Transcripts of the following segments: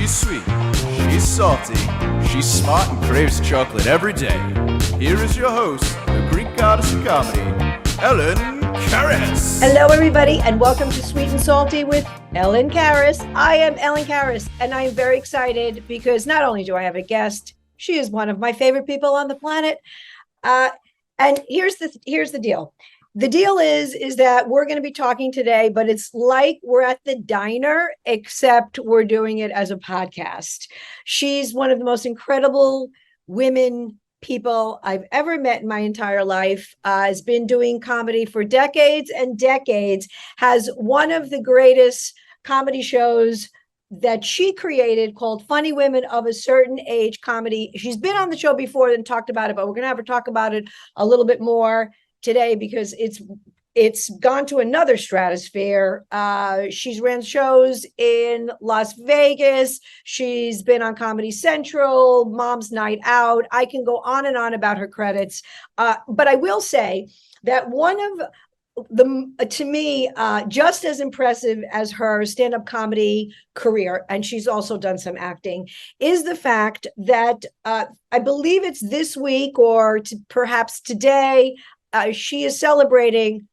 She's sweet, she's salty, she's smart and craves chocolate every day. Here is your host, the Greek goddess of comedy, Ellen Karis. Hello, everybody, and welcome to Sweet and Salty with Ellen Karis. I am Ellen Karis, and I am very excited because not only do I have a guest, she is one of my favorite people on the planet. And here's the deal. The deal is that we're going to be talking today, but it's like we're at the diner, except we're doing it as a podcast. She's one of the most incredible women people I've ever met in my entire life, has been doing comedy for decades and decades, has one of the greatest comedy shows that she created called Funny Women of a Certain Age Comedy. She's been on the show before and talked about it, but we're going to have her talk about it a little bit more today because it's gone to another stratosphere. She's ran shows in Las Vegas. She's been on Comedy Central, Mom's Night Out. I can go on and on about her credits. But I will say that one of to me, just as impressive as her stand-up comedy career, and she's also done some acting, is the fact that I believe it's this week or perhaps today, she is celebrating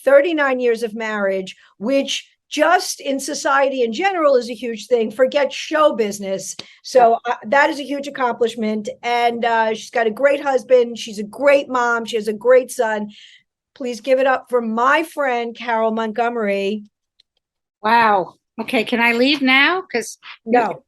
39 years of marriage, which just in society in general is a huge thing. Forget show business. So that is a huge accomplishment. And she's got a great husband. She's a great mom. She has a great son. Please give it up for my friend, Carole Montgomery. Wow. Okay. Can I leave now? Because no.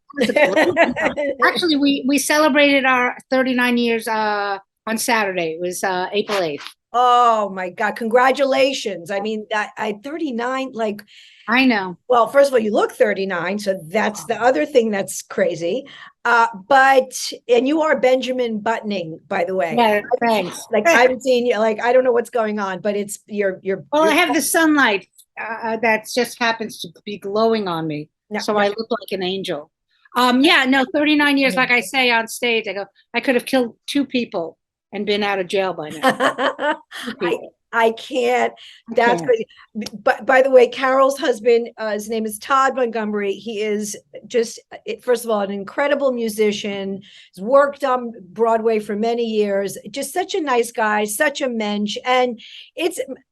Actually, we celebrated our 39 years on Saturday. It was April 8th. Oh my God. Congratulations. I mean, I 39, like. I know. Well, first of all, you look 39. So that's the other thing that's crazy. And you are Benjamin Buttoning, by the way. Yeah, thanks. Like I haven't seen you, like, I don't know what's going on, but it's you're. Well, I have the sunlight that just happens to be glowing on me. No, so I look like an angel. 39 years, like I say on stage, I could have killed 2 people and been out of jail by now. I can't. That's crazy. But by the way, Carole's husband, his name is Todd Montgomery. He is just, first of all, an incredible musician. He's worked on Broadway for many years. Just such a nice guy, such a mensch. And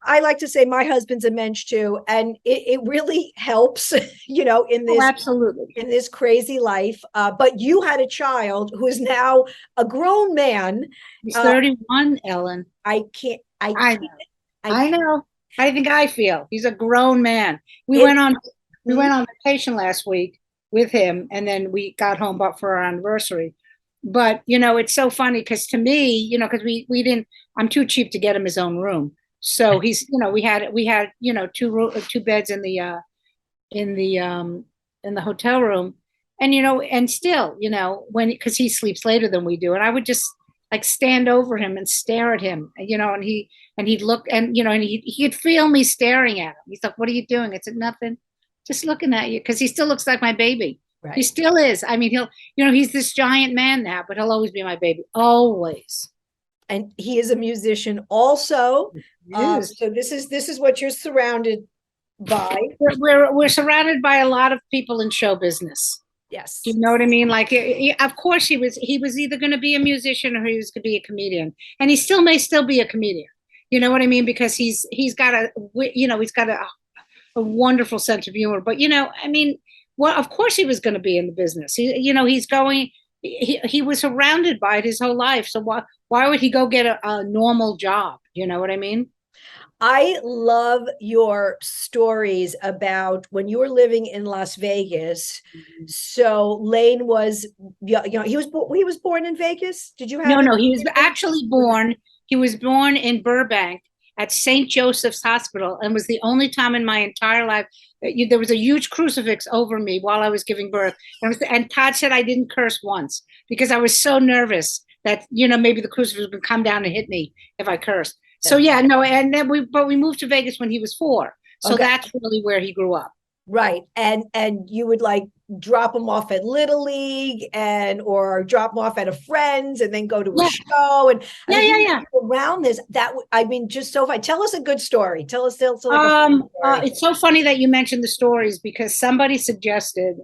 I like to say my husband's a mensch too. And it really helps, in this, absolutely, in this crazy life. But you had a child who is now a grown man. He's 31, Ellen. I can't. I know. I think I feel he's a grown man. We went on vacation last week with him, and then we got home but for our anniversary. But it's so funny because to me, because we didn't. I'm too cheap to get him his own room, so he's we had 2 beds in the hotel room, and still because he sleeps later than we do, and I would just like stand over him and stare at him, and he'd look and he'd feel me staring at him. He's like, "What are you doing?" I said, "Nothing, just looking at you," because he still looks like my baby. Right. He still is. I mean, he's this giant man now, but he'll always be my baby, always. And he is a musician also. So this is what you're surrounded by. We're surrounded by a lot of people in show business. Yes. You know what I mean? Like, of course he was either going to be a musician or he was going to be a comedian, and he may still be a comedian. You know what I mean? Because he's got a wonderful sense of humor, but well, of course he was going to be in the business. He was surrounded by it his whole life. So why would he go get a normal job? You know what I mean? I love your stories about when you were living in Las Vegas. Mm-hmm. So Lane was, he was born in Vegas. Did you have? No, he was actually born. He was born in Burbank at St. Joseph's Hospital, and was the only time in my entire life there was a huge crucifix over me while I was giving birth. And Todd said I didn't curse once because I was so nervous that maybe the crucifix would come down and hit me if I cursed. So and then we moved to Vegas when he was 4. So that's really where he grew up. Right. And you would like drop him off at Little League or drop him off at a friend's and then go to a show and around this. Just so fun. Tell us a good story. Tell us. It's so funny that you mentioned the stories because somebody suggested,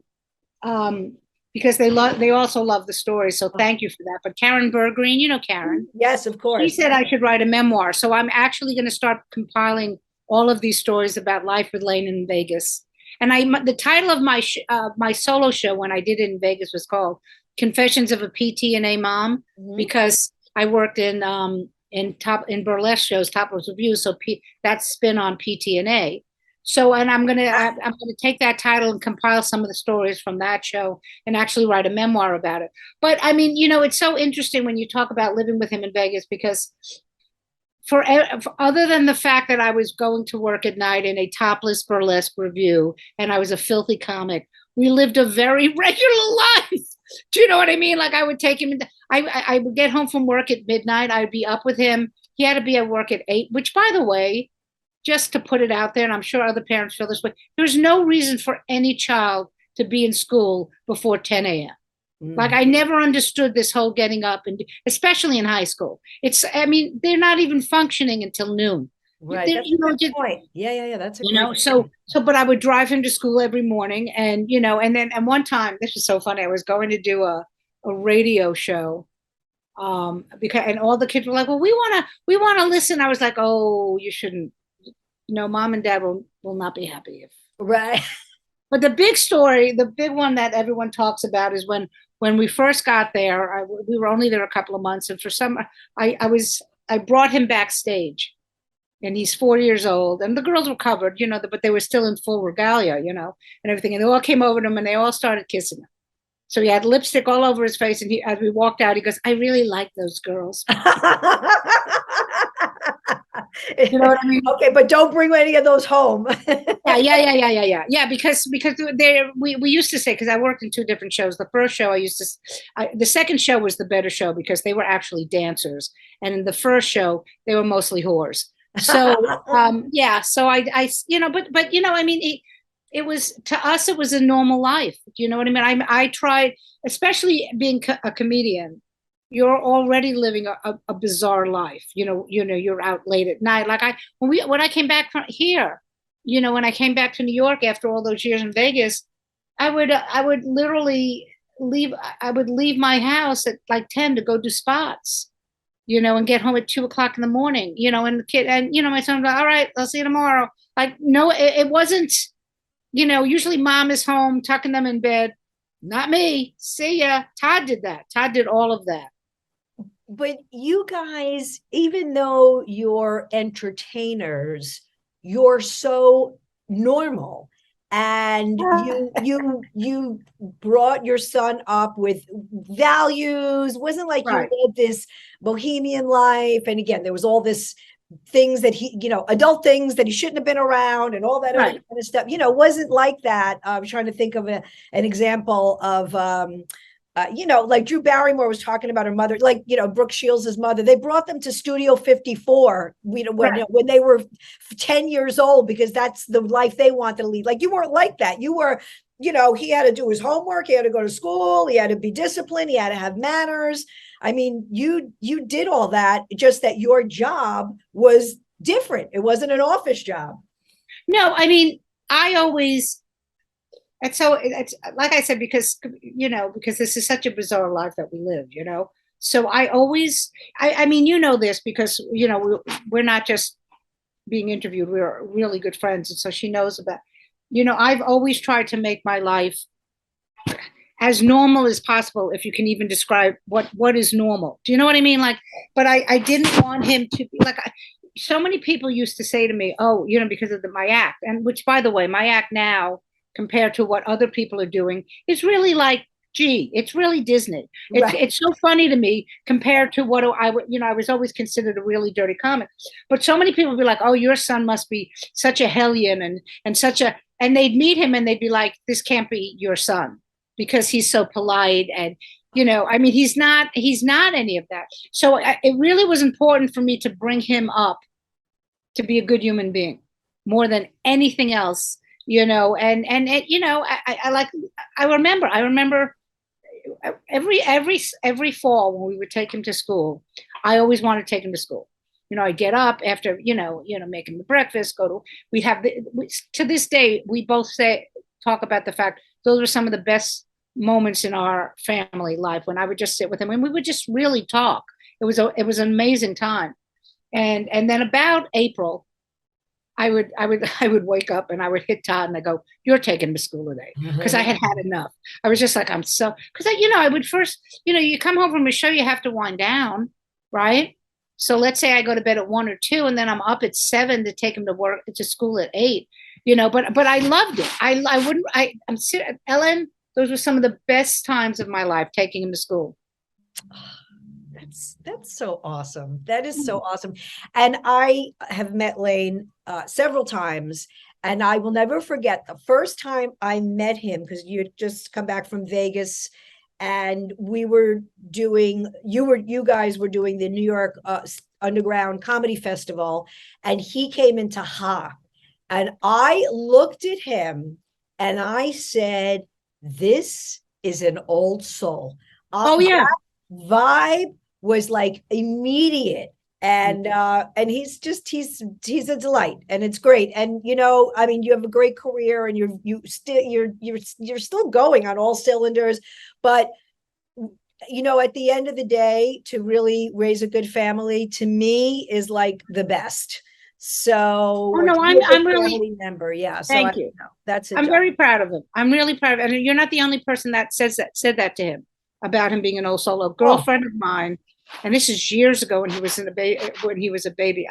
because they also love the story. So thank you for that. But Karen Bergreen, you know Karen. Yes, of course. She said I should write a memoir. So I'm actually going to start compiling all of these stories about life with Lane in Vegas. And the title of my solo show when I did it in Vegas was called Confessions of a PT and a Mom, because I worked in burlesque shows, Topless Review. So that's spin on PT and A. So, and I'm gonna take that title and compile some of the stories from that show and actually write a memoir about it. But I mean, it's so interesting when you talk about living with him in Vegas, because for other than the fact that I was going to work at night in a topless burlesque review and I was a filthy comic, we lived a very regular life. Do you know what I mean? Like I would take him, I would get home from work at midnight. I'd be up with him. He had to be at work at 8, which, by the way, just to put it out there, and I'm sure other parents feel this way, there's no reason for any child to be in school before 10 a.m. Like I never understood this whole getting up, and especially in high school. They're not even functioning until noon. Right. That's a good point. Yeah. That's a good point. But I would drive him to school every morning, and and one time, this was so funny. I was going to do a radio show, and all the kids were like, "Well, we want to listen." I was like, "Oh, you shouldn't. Mom and Dad will not be happy if." Right. But the big story, the big one that everyone talks about is when we first got there. We were only there a couple of months, and for some, I brought him backstage. And he's 4 years old, and the girls were covered, but they were still in full regalia, and everything. And they all came over to him and they all started kissing him. So he had lipstick all over his face. And as we walked out, he goes, "I really like those girls." You know what I mean? Okay, but don't bring any of those home. Yeah. Because we used to say, because I worked in 2 different shows. The first show the second show was the better show because they were actually dancers. And in the first show, they were mostly whores. So so it was, to us, it was a normal life. Do you know what I mean? I tried, especially being a comedian, you're already living a bizarre life. You're out late at night. Like when I came back from here, when I came back to New York after all those years in Vegas, I would literally leave my house at like 10 to go do spots. And get home at 2:00 in the morning, and the kid, and, my son was like, "All right, I'll see you tomorrow." Like, no, it wasn't, usually mom is home tucking them in bed. Not me. See ya. Todd did that. Todd did all of that. But you guys, even though you're entertainers, you're so normal. And you brought your son up with values. Wasn't like you lived this bohemian life. And again, there was all this things that he, adult things that he shouldn't have been around and all that other kind of stuff. Wasn't like that. I'm trying to think of an example of like Drew Barrymore was talking about her mother, like, Brooke Shields' mother. They brought them to Studio 54, when they were 10 years old, because that's the life they wanted to lead. Like, you weren't like that. You were, he had to do his homework. He had to go to school. He had to be disciplined. He had to have manners. I mean, you did all that, just that your job was different. It wasn't an office job. No, I mean, I always... And so it's like I said, because this is such a bizarre life that we live, So I always, I mean, this because, we're not just being interviewed, we're really good friends. And so she knows about, I've always tried to make my life as normal as possible, if you can even describe what is normal. Do you know what I mean? Like, but I didn't want him to be like, so many people used to say to me, "Oh, because of my act." And which, by the way, my act now, compared to what other people are doing, it's really like, gee, it's really Disney. It's so funny to me compared to what I was always considered a really dirty comic. But so many people would be like, "Oh, your son must be such a hellion and they'd meet him and they'd be like, "This can't be your son because he's so polite." And, he's not any of that. So it really was important for me to bring him up to be a good human being more than anything else. I remember every fall when we would take him to school, I always wanted to take him to school. I'd get up after, make him the breakfast, to this day, we both talk about the fact those were some of the best moments in our family life when I would just sit with him and we would just really talk. It was an amazing time. And then about April, I would wake up and I would hit Todd and I go, "You're taking him to school today," because I had had enough. I was just like, because I would first, you come home from a show, you have to wind down, right? So let's say I go to bed at 1 or 2, and then I'm up at 7 to take him to school at 8. But I loved it. I'm serious, Ellen. Those were some of the best times of my life, taking him to school. That's so awesome. That is so awesome. And I have met Lane several times, and I will never forget the first time I met him, because you had just come back from Vegas, and you guys were doing the New York Underground Comedy Festival, and he came into Ha, and I looked at him and I said, "This is an old soul." Oh yeah, vibe was like immediate, and he's a delight, and it's great. And you have a great career, and you're still going on all cylinders, but at the end of the day, to really raise a good family, to me, is like the best. So no, I'm really family member. Yeah. So thank you. That's it. I'm very proud of him. I'm really proud of him. And you're not the only person that said that to him about him being an old soul. A girlfriend of mine, and this is years ago when he was a baby.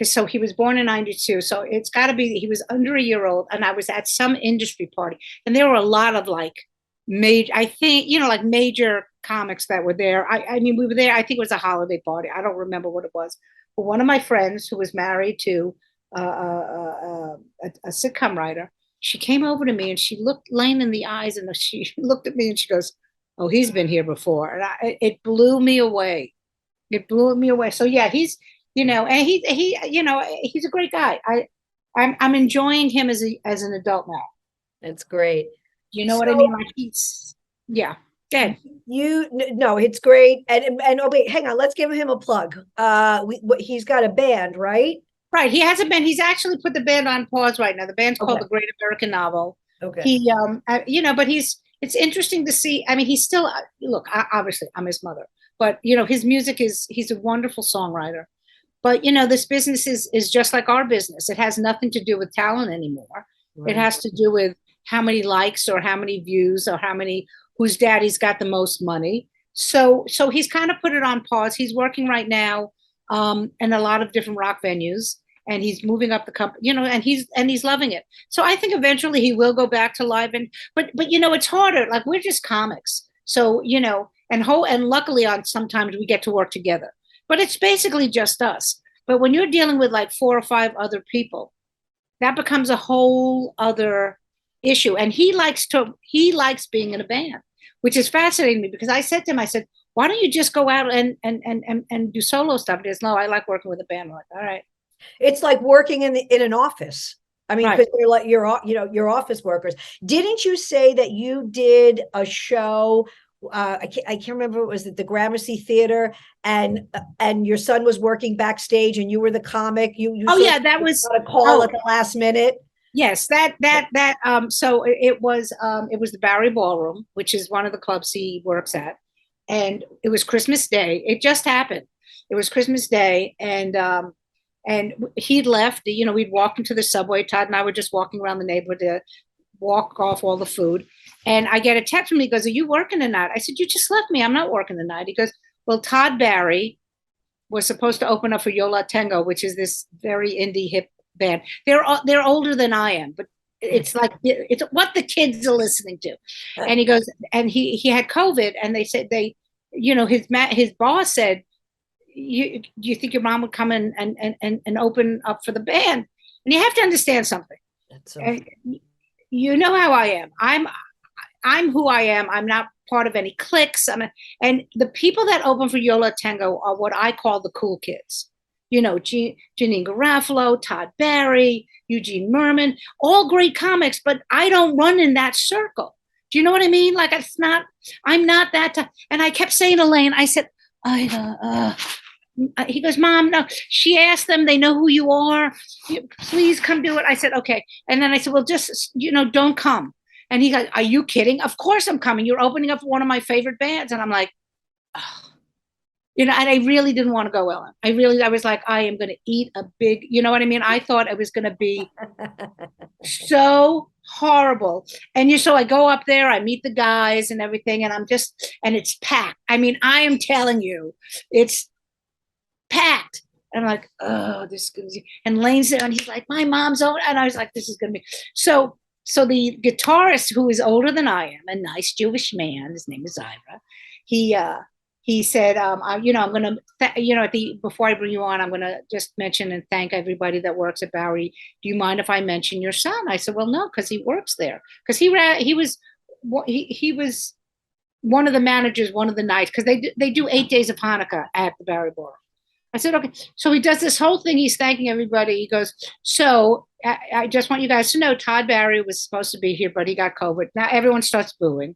So he was born in 92. So it's got to be, he was under a year old, and I was at some industry party, and there were a lot of major comics that were there. I mean, we were there. I think it was a holiday party. I don't remember what it was. But one of my friends who was married to a sitcom writer, she came over to me and she looked Lane in the eyes, and she looked at me and she goes, "Oh, he's been here before." And it blew me away. It blew me away. So yeah, he's, and he's a great guy. I'm enjoying him as an adult now. That's great. What I mean? Like yeah. Good. No, it's great. And oh wait, hang on. Let's give him a plug. He's got a band, right? Right. He has a band. He's actually put the band on pause right now. The band's called The Great American Novel. Okay. He, but it's interesting to see. I mean, he's still, look, obviously I'm his mother, but his music he's a wonderful songwriter. But this business is just like our business. It has nothing to do with talent anymore. Right. It has to do with how many likes or how many views or whose daddy's got the most money. So he's kind of put it on pause. He's working right now in a lot of different rock venues, and he's moving up the company, and he's loving it. So I think eventually he will go back to live, but it's harder. Like, we're just comics. So, and luckily sometimes we get to work together, but it's basically just us. But when you're dealing with like 4 or 5 other people, that becomes a whole other issue. And he likes being in a band, which is fascinating to me, because I said to him, "Why don't you just go out and do solo stuff?" He goes, "No, I like working with a band." I'm like, all right. It's like working in an office. I mean, because they're like your office workers. Didn't you say that you did a show? I can't remember. It was at the Gramercy Theater, and your son was working backstage, and you were the comic. That was a call at the last minute. Yes, so it was the Barry Ballroom, which is one of the clubs he works at, and it was Christmas Day. It just happened. It was Christmas Day, and he'd left. We'd walked into the subway. Todd and I were just walking around the neighborhood to walk off all the food, and I get a text from him. He goes, "Are you working tonight?" I said, "You just left me. I'm not working tonight." He goes, "Well, Todd Barry was supposed to open up for Yo La Tengo, which is this very indie hip band. They're older than I am, but it's like it's what the kids are listening to." And he goes, and he had COVID, and they said his boss said, you think your mom would come in and open up for the band?" And you have to understand something. You know how I am. I'm who I am. I'm not part of any cliques. And the people that open for Yo La Tengo are what I call the cool kids. Janine Garofalo, Todd Barry, Eugene Merman, all great comics, but I don't run in that circle. Do you know what I mean? Like, I'm not that type. And I kept saying to Elaine, I said, he goes, "Mom, no." She asked them, "They know who you are. Please come do it." I said, "Okay." And then I said, "Well, just, don't come." And he goes, are you kidding? Of course I'm coming. You're opening up for one of my favorite bands. And I'm like, oh. And I really didn't want to go, Ellen. I was like, I am going to eat a big, you know what I mean? I thought it was going to be so horrible. And so I go up there, I meet the guys and everything, and and it's packed. I mean, I am telling you, it's packed. And I'm like, oh, this is going to be, and Lane's there, and he's like, my mom's over. And I was like, this is going to be. So the guitarist, who is older than I am, a nice Jewish man, his name is Ira, he said, I'm going to, before I bring you on, I'm going to just mention and thank everybody that works at Bowery. Do you mind if I mention your son? I said, well, no, because he works there. Because he was one of the managers one of the nights, because they do 8 days of Hanukkah at the Bowery Bar. I said, okay. So he does this whole thing. He's thanking everybody. He goes, so I just want you guys to know Todd Barry was supposed to be here, but he got COVID. Now everyone starts booing.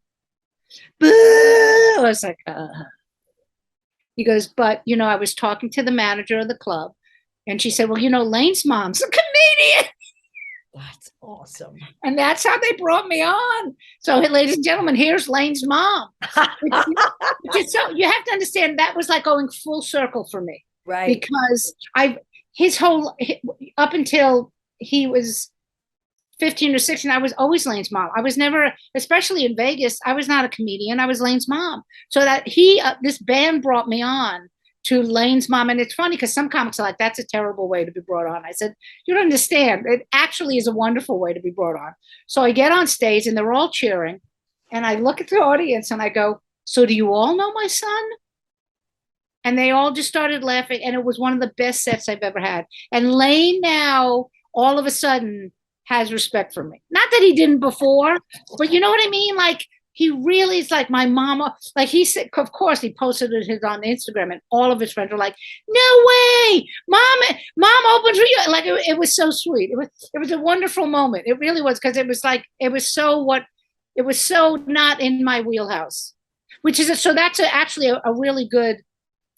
Boo! I was like, He goes, but, I was talking to the manager of the club, and she said, well, Lane's mom's a comedian. That's awesome. And that's how they brought me on. So, hey, ladies and gentlemen, here's Lane's mom. So you have to understand, that was like going full circle for me. Right. Because up until he was 15 or 16, I was always Lane's mom. I was never, especially in Vegas, I was not a comedian. I was Lane's mom. So that this band brought me on to Lane's mom. And it's funny because some comics are like, that's a terrible way to be brought on. I said, you don't understand. It actually is a wonderful way to be brought on. So I get on stage and they're all cheering. And I look at the audience and I go, so do you all know my son? And they all just started laughing. And it was one of the best sets I've ever had. And Lane now, all of a sudden, has respect for me. Not that he didn't before, but you know what I mean? Like, he really is like my mama. Like, he said, of course, he posted it on Instagram, and all of his friends were like, no way, mom opened for you. Like, it was so sweet. It was a wonderful moment. It really was, because it was so not in my wheelhouse, so that's actually a really good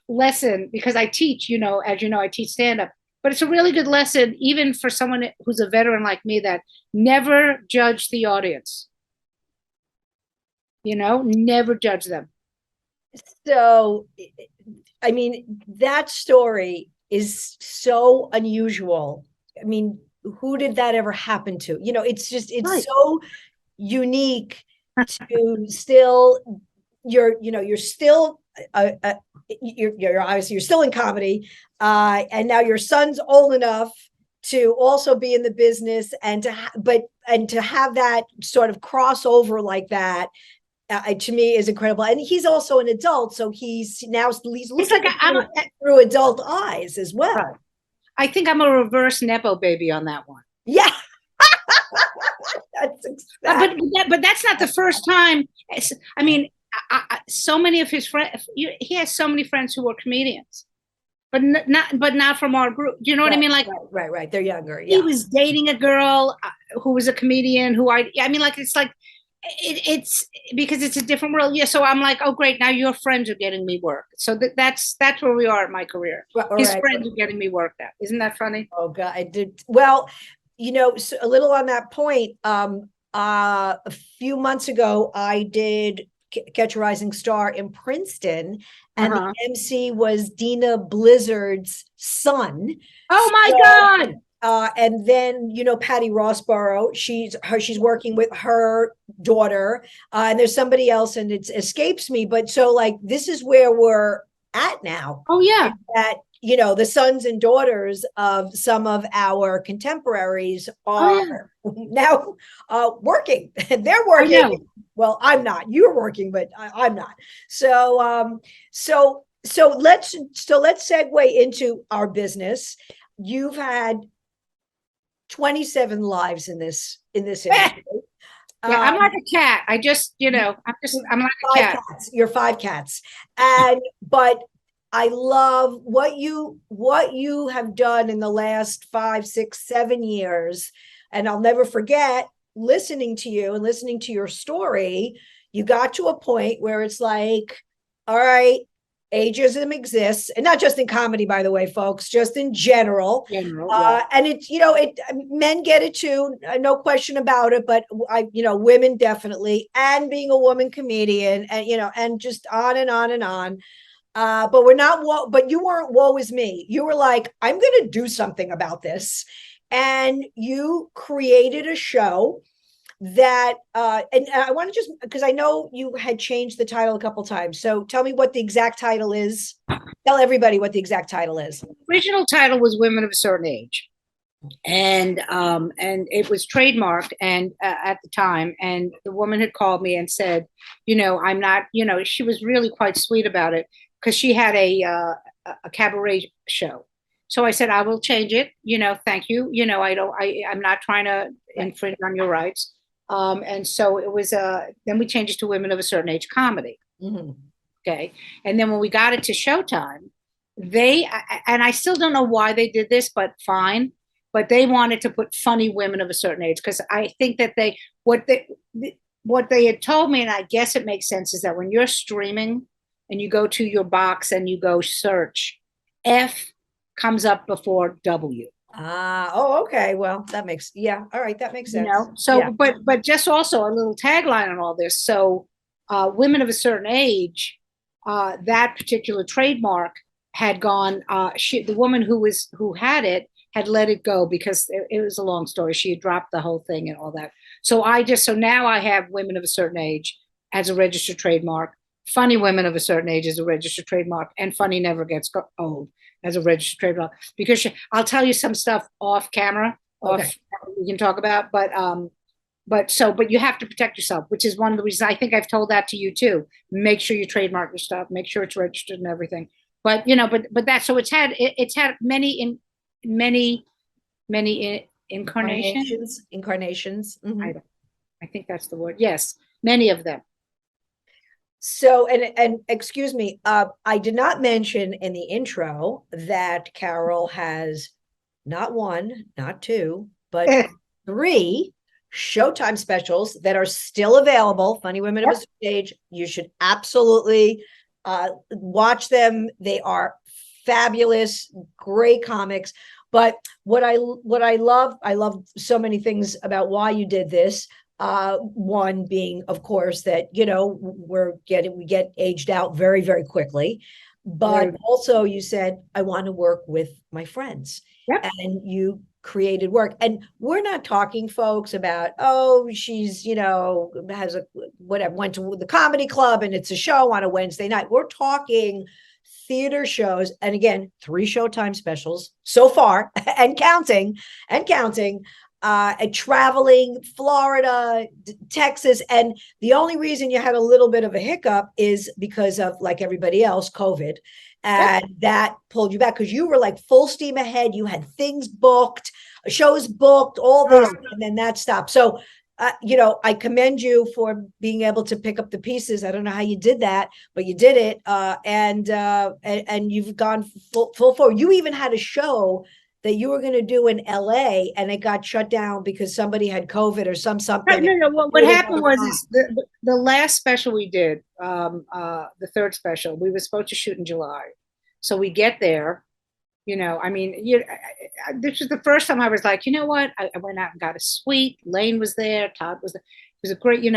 lesson, because I teach, as you know, I teach stand-up. But it's a really good lesson, even for someone who's a veteran like me, that never judge the audience. Never judge them. So, I mean, that story is so unusual. I mean, who did that ever happen to? It's right. So unique to still, you're still, you're obviously, you're still in comedy, and now your son's old enough to also be in the business, and to have that sort of crossover like that, to me, is incredible. And he's also an adult, so he's looking through adult eyes as well. Right. I think I'm a reverse Nepo baby on that one. Yeah. That's exactly. But that's not the first time. I mean, so many of his friends, he has so many friends who were comedians, but not from our group. Do you know what I mean? Like, right. They're younger. Yeah. He was dating a girl who was a comedian it's because it's a different world. Yeah. So I'm like, oh, great. Now your friends are getting me work. So that's where we are in my career. His friends are getting me work now. Isn't that funny? Oh God, I did. Well, so a little on that point, a few months ago, I did Catch a Rising Star in Princeton, and the MC was Dina Blizzard's son. Oh my God. And then, Patty Rossborough, she's working with her daughter, and there's somebody else, and it escapes me. But so, like, this is where we're at now. Oh yeah. That, the sons and daughters of some of our contemporaries are now working. They're working. Well, I'm not. You're working, but I'm not. So let's segue into our business. You've had 27 lives in this industry. Yeah, I'm like a cat. I'm like a cat. Cats. You're 5 cats, but I love what you have done in the last 5, 6, 7 years, and I'll never forget listening to you and listening to your story. You got to a point where it's like, all right, ageism exists, and not just in comedy, by the way, folks, just in general. And it's, men get it too, no question about it, but women definitely, and being a woman comedian, and, and just on and on and on. But we're not, but you weren't woe is me. You were like, I'm going to do something about this. And you created a show that and I want to just, because I know you had changed the title a couple times, so tell me what the exact title is. Tell everybody what the exact title is. The original title was Women of a Certain Age, and it was trademarked, and at the time, and the woman had called me and said, I'm not, she was really quite sweet about it, because she had a cabaret show. So I said, I will change it, thank you, I'm not trying to infringe on your rights. And so it was, then we changed it to Women of a Certain Age comedy. Mm-hmm. Okay. And then when we got it to Showtime, and I still don't know why they did this, but fine. But they wanted to put funny women of a certain age, because I think that what they had told me, and I guess it makes sense, is that when you're streaming and you go to your box and you go search, F comes up before W. Okay. Well, that makes, all right, that makes sense. So, yeah. but just also a little tagline on all this. So, Women of a Certain Age, that particular trademark had gone. The woman who had it had let it go, because it was a long story. She had dropped the whole thing and all that. So now I have Women of a Certain Age as a registered trademark. Funny Women of a Certain Age is a registered trademark, and Funny Never Gets Old as a registered trademark. Because I'll tell you some stuff off camera, we can talk about, but you have to protect yourself, which is one of the reasons I think I've told that to you too. Make sure you trademark your stuff, make sure it's registered and everything. But so it's had many incarnations. Mm-hmm. I think that's the word. Yes, many of them. So, and excuse me, I did not mention in the intro that Carole has not one, not two, but 3 Showtime specials that are still available. Funny Women of a Certain Age. You should absolutely watch them. They are fabulous, great comics. But what I love so many things about why you did this. One being, of course, that we get aged out very, very quickly, but also you said, I want to work with my friends, and you created work. And we're not talking, folks, about, she's has went to the comedy club and it's a show on a Wednesday night. We're talking theater shows, and again, 3 Showtime specials so far, and counting. Traveling Florida, Texas. And the only reason you had a little bit of a hiccup is because of, like everybody else, COVID. And that pulled you back, because you were like full steam ahead. You had things booked, shows booked, all this, and then that stopped. So, I commend you for being able to pick up the pieces. I don't know how you did that, but you did it. And you've gone full forward. You even had a show that you were going to do in LA, and it got shut down because somebody had COVID or something. No. What happened was the last special we did, the 3rd special, we were supposed to shoot in July. So we get there, this was the first time I was like, you know what? I went out and got a suite. Lane was there. Todd was there. It was a great, it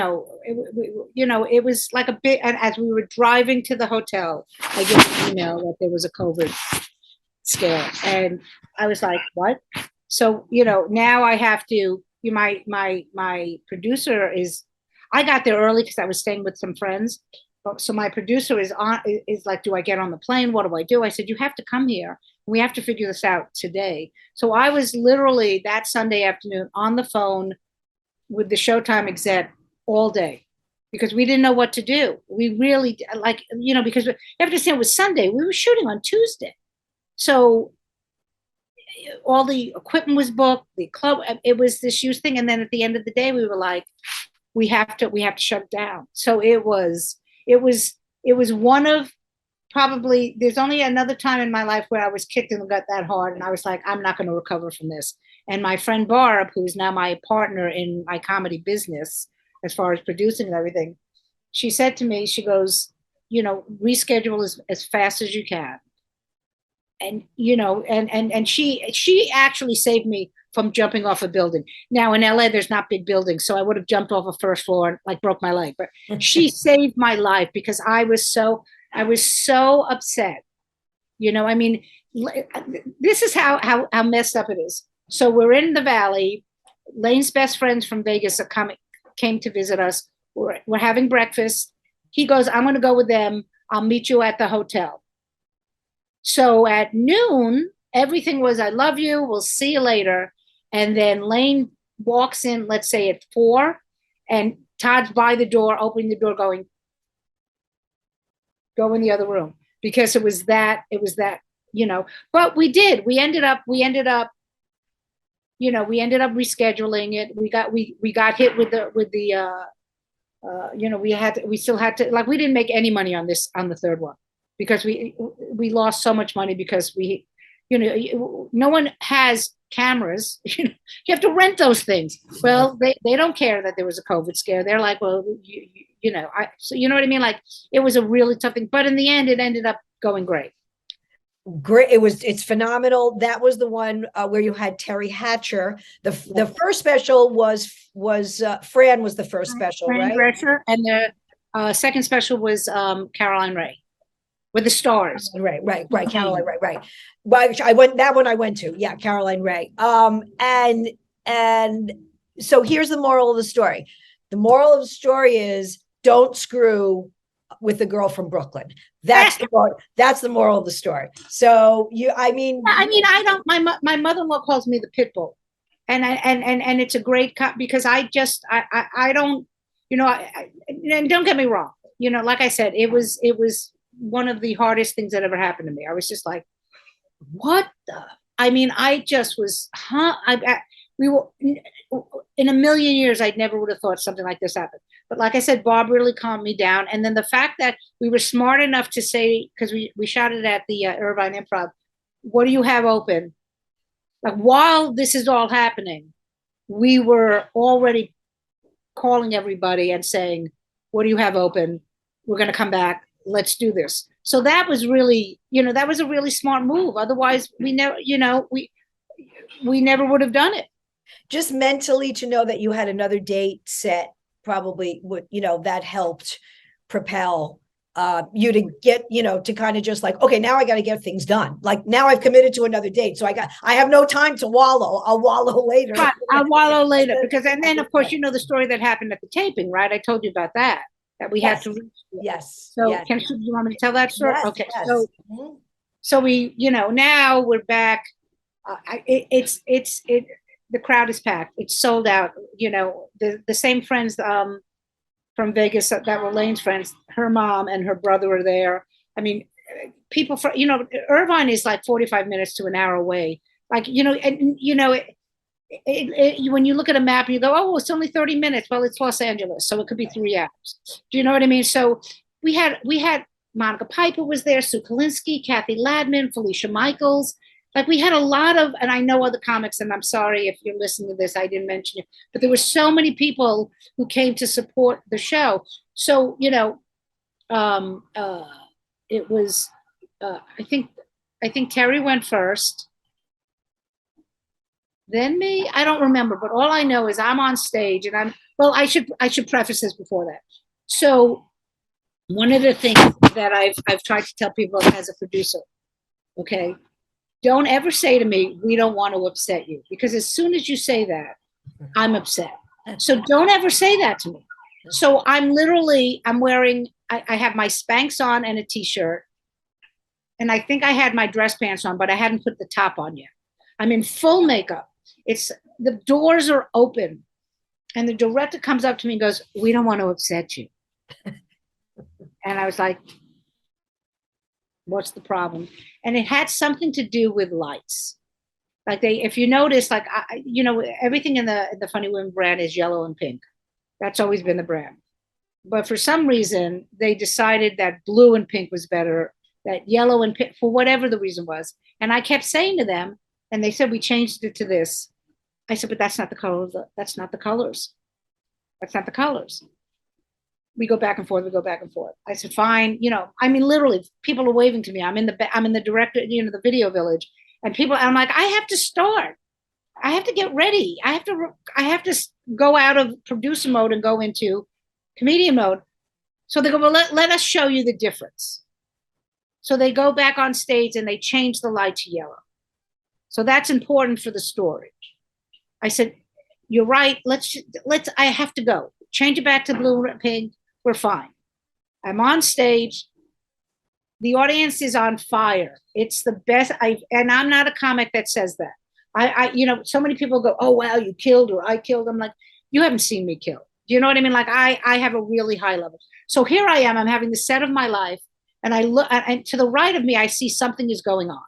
was like a bit. And as we were driving to the hotel, I get an email that there was a COVID scare, and I was like, what? So now I have to, my producer I got there early because I was staying with some friends, so my producer is like, do I get on the plane? What do I do? I said, you have to come here, we have to figure this out today. So I was literally that Sunday afternoon on the phone with the Showtime exec all day, because we didn't know what to do. We really, because you have to say it was Sunday, we were shooting on Tuesday. So all the equipment was booked, the club, it was this huge thing. And then at the end of the day, we were like, we have to shut down. So it was one of, probably, there's only another time in my life where I was kicked in the gut that hard, and I was like, I'm not going to recover from this. And my friend Barb, who's now my partner in my comedy business, as far as producing and everything, she said to me, she goes, reschedule as fast as you can. And, and she actually saved me from jumping off a building. Now in LA, there's not big buildings, so I would have jumped off a first floor and like broke my leg. But she saved my life because I was so upset. I mean, this is how messed up it is. So we're in the Valley. Lane's best friends from Vegas came to visit us. We're having breakfast. He goes, I'm going to go with them. I'll meet you at the hotel. So at noon, everything was, I love you. We'll see you later. And then Lane walks in, let's say at 4, and Todd's by the door, opening the door, going, go in the other room. Because it was that, but we ended up rescheduling it. We got hit with the we still had to, like, we didn't make any money on the third one because we lost so much money because no one has cameras. You have to rent those things. Well, they don't care that there was a COVID scare. They're like, well, so you know what I mean? Like, it was a really tough thing, but in the end, it ended up going great. Great. It's phenomenal. That was the one where you had Terry Hatcher. The first special was Fran was the first special, Fran right? Drescher, and the second special was Caroline Ray with the stars. Right. Caroline Ray, right. Well, I went to. Yeah, Caroline Ray. And so here's the moral of the story. The moral of the story is don't screw with the girl from Brooklyn. That's the moral of the story. So I don't. My mother-in-law calls me the pit bull, and it's a great cut because I don't, and don't get me wrong, like I said, it was one of the hardest things that ever happened to me. I was just like, what the? I mean, I just was, we were in a million years, I never would have thought something like this happened. But like I said, Bob really calmed me down. And then the fact that we were smart enough to say, because we shot it at the Irvine Improv, what do you have open? Like, while this is all happening, we were already calling everybody and saying, what do you have open? We're going to come back. Let's do this. So that was really, that was a really smart move. Otherwise, we never, we never would have done it. Just mentally to know that you had another date set probably would, that helped propel you to get, to kind of just like, okay, now I got to get things done. Like, now I've committed to another date. So I have no time to wallow. I'll wallow later. Right. I'll wallow later because, and then of course, the story that happened at the taping, right? I told you about that we had to. Yes. So yes. Do you want me to tell that story? Yes, okay. Yes. So we, now we're back. The crowd is packed. It's sold out. The same friends from Vegas that were Lane's friends, her mom and her brother were there. I mean, people from, Irvine is like 45 minutes to an hour away. Like, when you look at a map, you go, oh, it's only 30 minutes. Well, it's Los Angeles, so it could be 3 hours. Do you know what I mean? So we had Monica Piper was there, Sue Kalinsky, Kathy Ladman, Felicia Michaels. Like, we had a lot of, and I know other comics, and I'm sorry if you're listening to this, I didn't mention it, but there were so many people who came to support the show. So, it was, I think Terry went first, then me. I don't remember, but all I know is I'm on stage, and I should preface this before that. So one of the things that I've tried to tell people as a producer, okay, don't ever say to me, we don't want to upset you. Because as soon as you say that, I'm upset. So don't ever say that to me. So I'm wearing, I have my Spanx on and a t-shirt. And I think I had my dress pants on, but I hadn't put the top on yet. I'm in full makeup. The doors are open. And the director comes up to me and goes, we don't want to upset you. And I was like, what's the problem? And it had something to do with lights. Like, if you notice, like, everything in the Funny Women brand is yellow and pink. That's always been the brand. But for some reason, they decided that blue and pink was better, that yellow and pink, for whatever the reason was. And I kept saying to them, and they said, we changed it to this. I said, but that's not the color. That's not the colors. That's not the colors. We go back and forth. We go back and forth. I said, fine. I mean, literally, people are waving to me. I'm in the director, the video village, and I'm like, I have to start. I have to get ready. I have to go out of producer mode and go into comedian mode. So they go, well, let us show you the difference. So they go back on stage and they change the light to yellow. So that's important for the story. I said, you're right. I have to go. Change it back to blue and pink. We're fine. I'm on stage. The audience is on fire. It's the best. And I'm not a comic that says that. So many people go, oh, wow, you killed or I killed. I'm like, you haven't seen me kill. Do you know what I mean? Like I have a really high level. So here I am. I'm having the set of my life. And I look, and to the right of me, I see something is going on.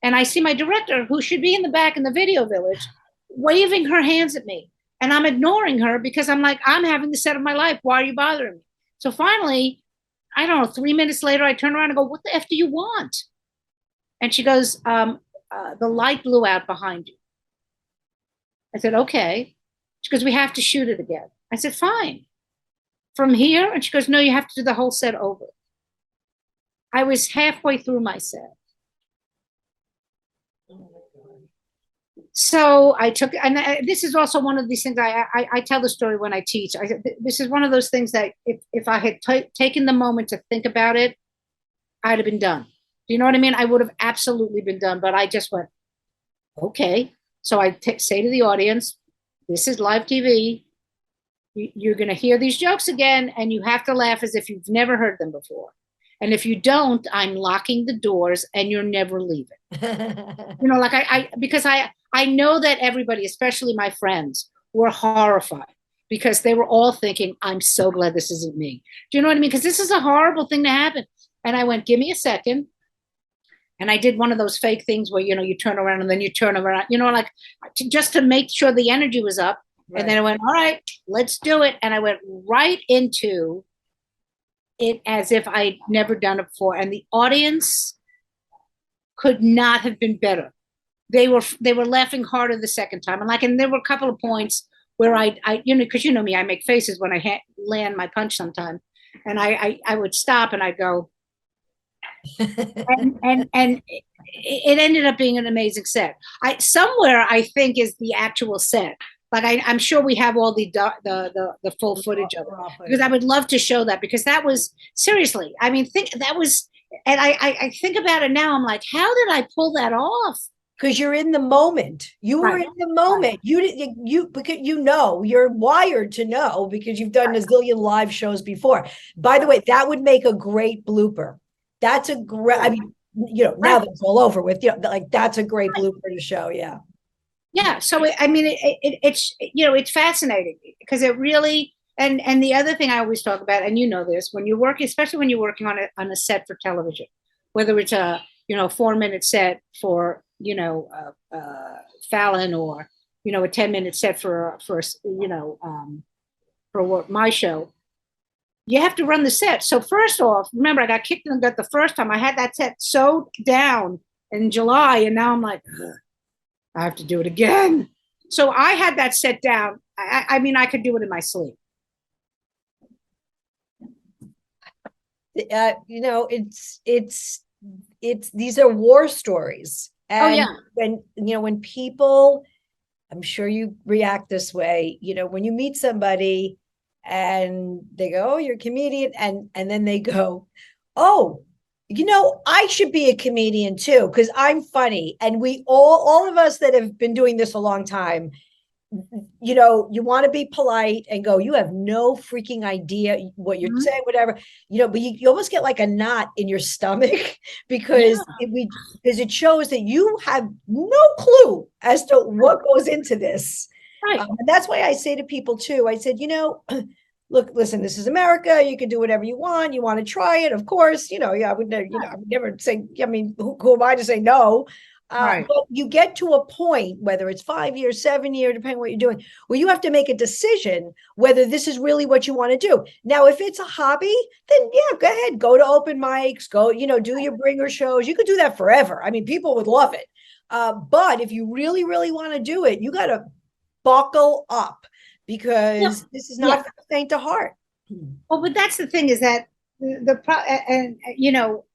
And I see my director, who should be in the back in the video village, waving her hands at me. And I'm ignoring her because I'm like, I'm having the set of my life. Why are you bothering me? So finally, I don't know, 3 minutes later, I turn around and go, what the F do you want? And she goes, the light blew out behind you. I said, okay. She goes, we have to shoot it again. I said, fine. From here? And she goes, no, you have to do the whole set over. I was halfway through my set. So I took, and this is also one of these things I tell the story when I teach. This is one of those things that if I had taken the moment to think about it, I'd have been done. Do you know what I mean? I would have absolutely been done, but I just went, okay. So I say to the audience, this is live TV. You're going to hear these jokes again, and you have to laugh as if you've never heard them before. And if you don't, I'm locking the doors and you're never leaving. Because I know that everybody, especially my friends, were horrified because they were all thinking, I'm so glad this isn't me. Do you know what I mean? Because this is a horrible thing to happen. And I went, give me a second. And I did one of those fake things where, you turn around and then you turn around, just to make sure the energy was up. Right. And then I went, all right, let's do it. And I went right into it as if I'd never done it before. And the audience could not have been better. They were laughing harder the second time. And there were a couple of points where I because you know me, I make faces when I land my punch sometime. And I would stop and I'd go, and it ended up being an amazing set. Somewhere I think is the actual set. Like I'm sure we have all the full footage of it, because I would love to show that, because that was seriously. I mean, and I think about it now. I'm like, how did I pull that off? Because you're in the moment. You were in the moment. Right. Because you're wired to know, because you've done a zillion live shows before. By the way, that would make a great blooper. That's a great. I mean, now that's all over with. That's a great blooper to show. Yeah. Yeah. So it's fascinating because it really, and the other thing I always talk about, and this, when you're working, especially when you're working on a set for television, whether it's a 4-minute set for Fallon, or a 10-minute set for my show, you have to run the set. So first off, remember, I got kicked in the gut the first time. I had that set sewed down in July, and now I'm like, ugh, I have to do it again. So I had that set down. I mean, I could do it in my sleep. It's these are war stories. And when people, I'm sure you react this way, when you meet somebody and they go, oh, you're a comedian. And then they go, oh, I should be a comedian too, because I'm funny. And we all of us that have been doing this a long time, you want to be polite and go, you have no freaking idea what you're saying, whatever, but you almost get like a knot in your stomach because it shows that you have no clue as to what goes into this. Right. And that's why I say to people too, I said, look, listen, this is America. You can do whatever you want. You want to try it, of course. I would never say. I mean, who am I to say no? Right. But you get to a point, whether it's 5 years, 7 years, depending on what you're doing, where you have to make a decision whether this is really what you want to do. Now, if it's a hobby, then go ahead, go to open mics, go, do your bringer shows. You could do that forever. I mean, people would love it. But if you really, really want to do it, you got to buckle up, because this is not for the faint of heart. Well, but that's the thing is that and you know,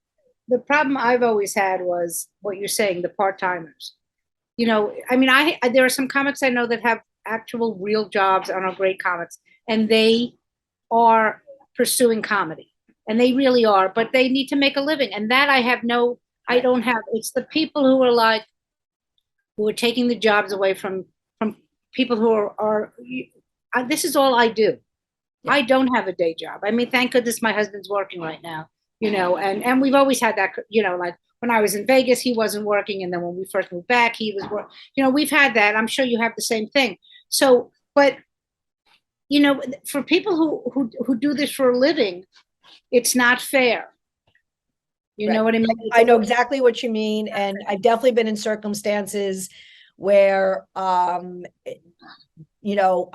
the problem I've always had was what you're saying, the part-timers. You know, I mean, there are some comics I know that have actual real jobs and are great comics, and they are pursuing comedy, and they really are, but they need to make a living, and that I don't have. It's the people who are like, who are taking the jobs away from people who this is all I do. Yeah. I don't have a day job. I mean, thank goodness my husband's working right now, you know, and we've always had that, you know, like when I was in Vegas, he wasn't working. And then when we first moved back, he was working, you know, we've had that. I'm sure you have the same thing. So, but, you know, for people who do this for a living, it's not fair. You know what I mean? I know exactly what you mean. And I've definitely been in circumstances where, you know,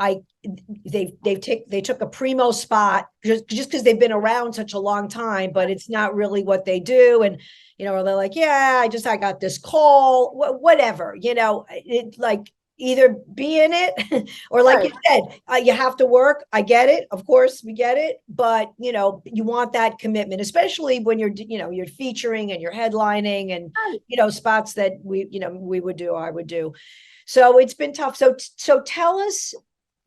they took a primo spot just because they've been around such a long time, but it's not really what they do. And, you know, they're like, yeah, I got this call, whatever, you know, it like either be in it or like you said, you have to work. I get it. Of course we get it, but you know, you want that commitment, especially when you're, you know, you're featuring and you're headlining and, you know, spots that I would do. So it's been tough. So tell us,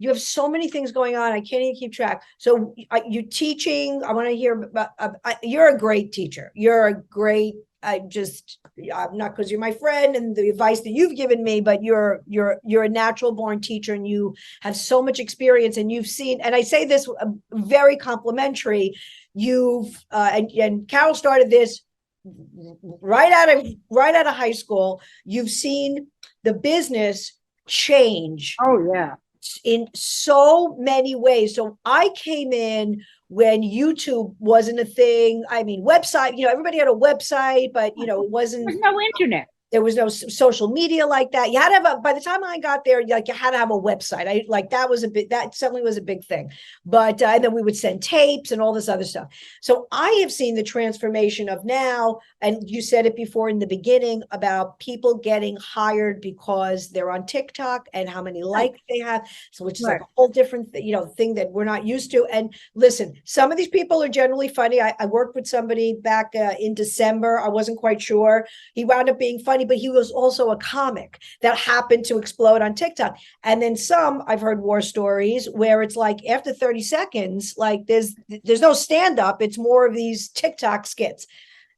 you have so many things going on. I can't even keep track. So you're teaching. I want to hear about, you're a great teacher. You're a great, I'm not because you're my friend and the advice that you've given me, but you're a natural born teacher and you have so much experience and you've seen, and I say this very complimentary, and Carole started this right out of high school. You've seen the business change. Oh yeah. In so many ways. So I came in when YouTube wasn't a thing. I mean, website, you know, everybody had a website, but you know, it wasn't. There's no internet. There was no social media like that. You had to have by the time I got there, like you had to have a website. That suddenly was a big thing. But and then we would send tapes and all this other stuff. So I have seen the transformation of now, and you said it before in the beginning about people getting hired because they're on TikTok and how many likes they have. So which is like a whole different, thing that we're not used to. And listen, some of these people are generally funny. I worked with somebody back in December. I wasn't quite sure. He wound up being funny, but he was also a comic that happened to explode on TikTok. And then I've heard war stories where it's like after 30 seconds, like there's no stand-up. It's more of these TikTok skits.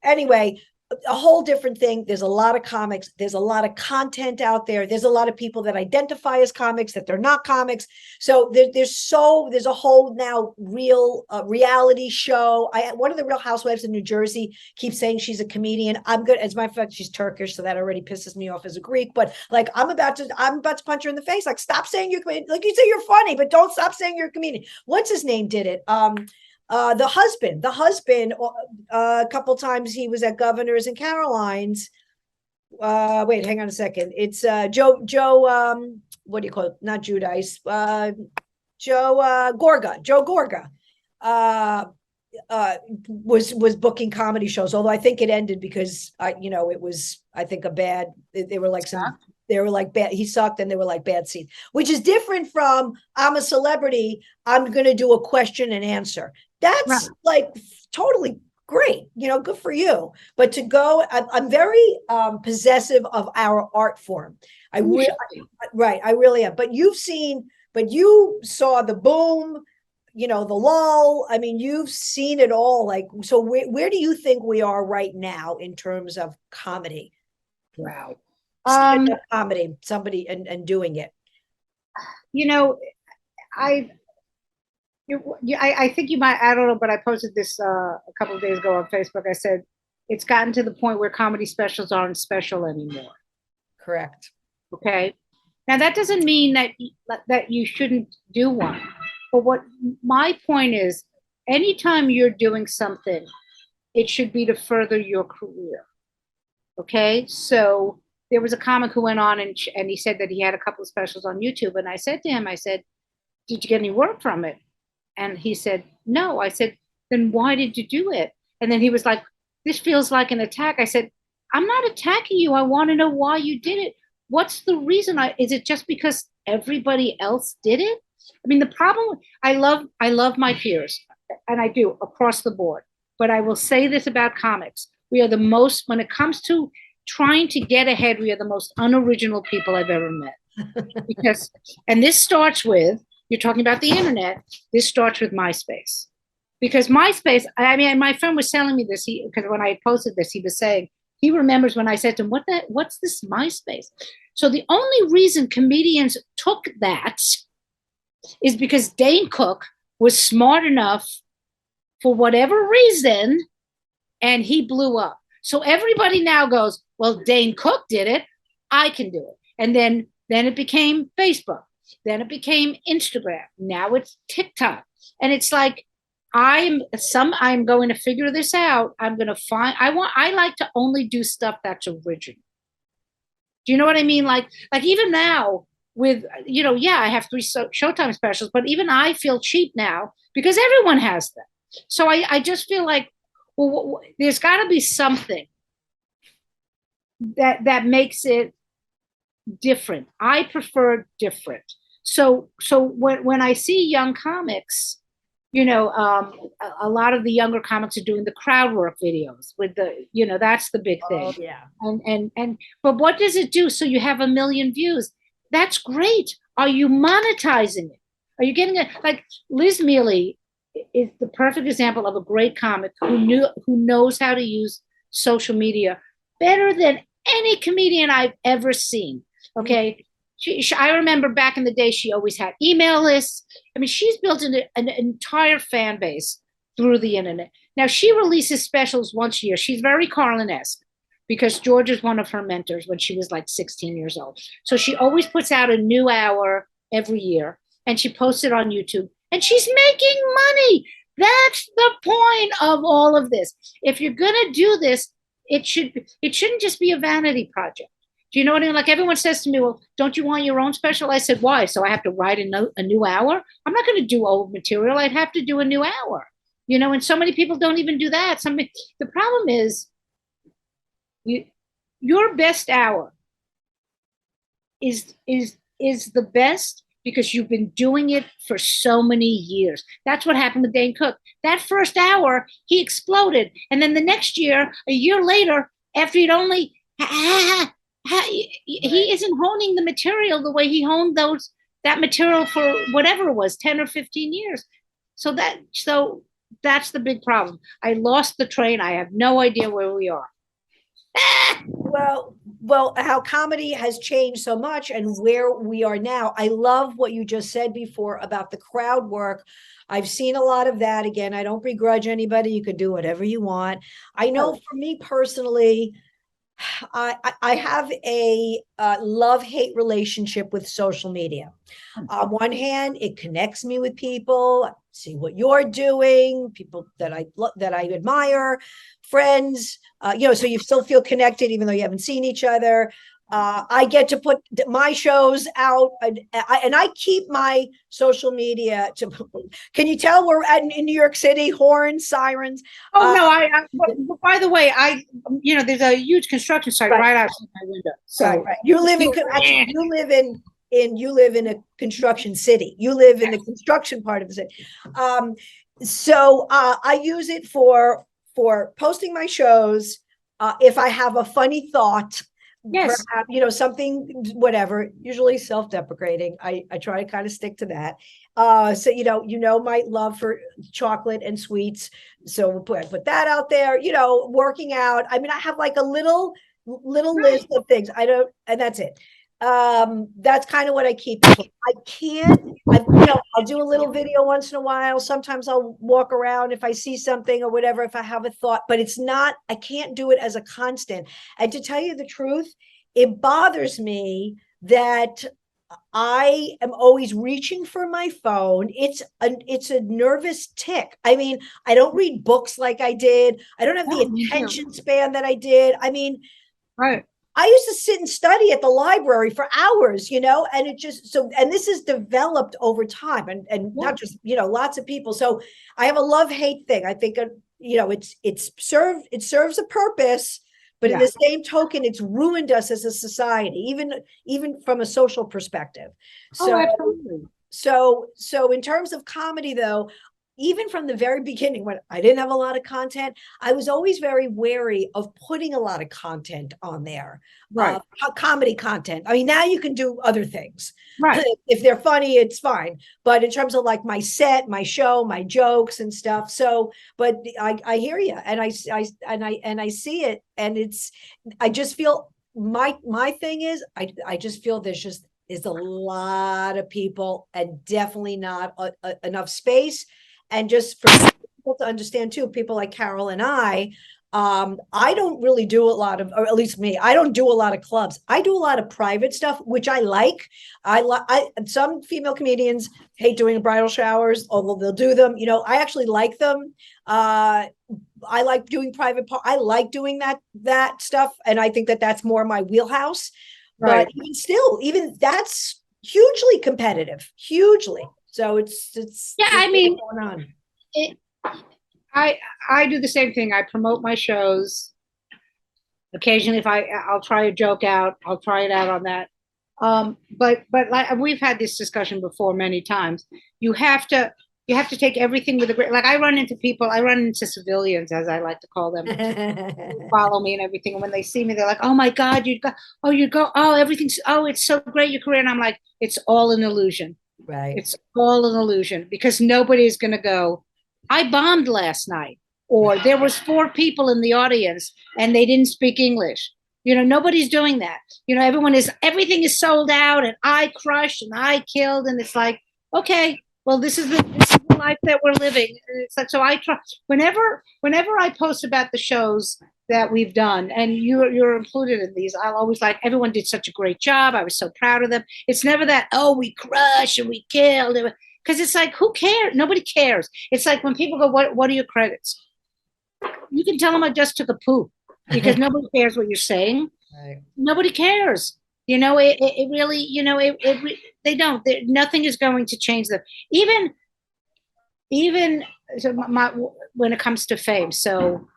Anyway, a whole different thing. There's a lot of comics. There's a lot of content out there. There's a lot of people that identify as comics that they're not comics. So there's a whole now real reality show. One of the Real Housewives of New Jersey keeps saying she's a comedian. I'm good. As a matter of fact, she's Turkish, so that already pisses me off as a Greek. But like, I'm about to punch her in the face. Like, stop saying you're comedian. Like, you say you're funny, but don't stop saying you're a comedian. What's his name did it? The husband, a couple times he was at Governor's and Caroline's. Wait, hang on a second. It's Joe, what do you call it? Not Judice. Joe Gorga. Was booking comedy shows, although I think it ended because it was, I think, a bad, they were like bad, he sucked and they were like bad scenes, which is different from I'm a celebrity, I'm going to do a question and answer. That's like totally great, good for you. But to go, I'm very possessive of our art form. I really am. But you saw the boom, the lull. I mean, you've seen it all. Like, so where do you think we are right now in terms of comedy? Wow. Stand-up comedy, somebody and doing it. I think you might, I don't know, but I posted this a couple of days ago on Facebook. I said, it's gotten to the point where comedy specials aren't special anymore. Correct. Okay. Now that doesn't mean that you shouldn't do one. But what my point is, anytime you're doing something, it should be to further your career. Okay. So there was a comic who went on and he said that he had a couple of specials on YouTube. And I said to him, did you get any work from it? And he said, no. I said, then why did you do it? And then he was like, this feels like an attack. I said, I'm not attacking you. I want to know why you did it. What's the reason? Is it just because everybody else did it? I mean, the problem, I love my peers, and I do across the board. But I will say this about comics. We are the most, when it comes to trying to get ahead, we are the most unoriginal people I've ever met. Because, and this starts with, you're talking about the internet, this starts with MySpace. Because MySpace, I mean, my friend was telling me this, because when I had posted this, he was saying, he remembers when I said to him, what's this MySpace? So the only reason comedians took that is because Dane Cook was smart enough for whatever reason, and he blew up. So everybody now goes, well, Dane Cook did it, I can do it. And then it became Facebook. Then it became Instagram. Now it's TikTok. And it's like, I'm going to figure this out. I'm going to find, I like to only do stuff that's original. Do you know what I mean? Like even now with, I have 3 Showtime specials, but even I feel cheap now because everyone has them. So I just feel like, well, there's got to be something that makes it different. I prefer different. So when I see young comics, a lot of the younger comics are doing the crowd work videos with that's the big thing. Oh, yeah. But what does it do? So you have 1 million views. That's great. Are you monetizing it? Are you getting it? Like Liz Mealy is the perfect example of a great comic who knows how to use social media better than any comedian I've ever seen. Okay. I remember back in the day, she always had email lists. I mean, she's built an entire fan base through the internet. Now, she releases specials once a year. She's very Carlin-esque because George is one of her mentors when she was like 16 years old. So she always puts out a new hour every year, and she posts it on YouTube, and she's making money. That's the point of all of this. If you're going to do this, it shouldn't just be a vanity project. Do you know what I mean? Like everyone says to me, well, don't you want your own special? I said, why? So I have to write a new hour? I'm not going to do old material. I'd have to do a new hour. And so many people don't even do that. The problem is your best hour is the best because you've been doing it for so many years. That's what happened with Dane Cook. That first hour, he exploded. And then the next year, a year later, after he'd only... he isn't honing the material the way he honed that material for whatever it was, 10 or 15 years. So that's the big problem. I lost the train. I have no idea where we are. Well, how comedy has changed so much and where we are now. I love what you just said before about the crowd work. I've seen a lot of that. Again, I don't begrudge anybody. You could do whatever you want. I know for me personally, I have a love-hate relationship with social media. On one hand, it connects me with people, see what you're doing, people that I admire, friends, so you still feel connected even though you haven't seen each other. I get to put my shows out, and I keep my social media to. Can you tell we're in New York City? Horns, sirens. Oh no! By the way, there's a huge construction site right outside my window. So right. You live in a construction city. You live in the construction part of the city. So I use it for posting my shows. If I have a funny thought. Yes. Perhaps, something, whatever, usually self-deprecating. I try to kind of stick to that. So, my love for chocolate and sweets. So I put that out there, working out. I mean, I have like a little list of things. And that's it. That's kind of what I keep. I'll do a little video once in a while. Sometimes I'll walk around if I see something or whatever, if I have a thought, but I can't do it as a constant. And to tell you the truth, it bothers me that I am always reaching for my phone. It's a nervous tick. I mean, I don't read books like I did. I don't have the attention span that I did. I mean, right. I used to sit and study at the library for hours, and it just and this is developed over time and not just, lots of people. So I have a love-hate thing. I think, it serves a purpose, but in the same token, it's ruined us as a society, even from a social perspective. So, absolutely. So in terms of comedy, though, even from the very beginning, when I didn't have a lot of content, I was always very wary of putting a lot of content on there. Right. Comedy content. I mean, now you can do other things. Right. If they're funny, it's fine. But in terms of like my set, my show, my jokes and stuff. So, but I hear you, and I see it, and I just feel my thing is I just feel there's just is a lot of people and definitely not enough space. And just for people to understand too, people like Carole and I don't really do a lot of, or at least me, I don't do a lot of clubs. I do a lot of private stuff, which I like. Some female comedians hate doing bridal showers, although they'll do them. You know, I actually like them. I like doing private. I like doing that stuff, and I think that that's more my wheelhouse. Right. But even still, even that's hugely competitive, hugely. So it's yeah. I mean, going on. I do the same thing. I promote my shows. Occasionally, if I'll try a joke out, I'll try it out on that. But like we've had this discussion before many times. You have to take everything with a great. Like I run into civilians, as I like to call them, who follow me and everything. And when they see me, they're like, "Oh my God, everything's it's so great your career." And I'm like, "It's all an illusion." Right. It's all an illusion because nobody's going to go, I bombed last night, or there was 4 people in the audience and they didn't speak English. You know, nobody's doing that. You know, everything is sold out and I crushed and I killed. And it's like, okay, well, this is the life that we're living. It's like, so I try whenever I post about the shows that we've done, and you're included in these, I'll always like, everyone did such a great job. I was so proud of them. It's never that, oh, we crushed and we killed. Because it's like, who cares? Nobody cares. It's like when people go, what are your credits? You can tell them I just took a poop because nobody cares what you're saying. Right. Nobody cares. You know, it really, you know, they don't. Nothing is going to change them. Even so when it comes to fame. So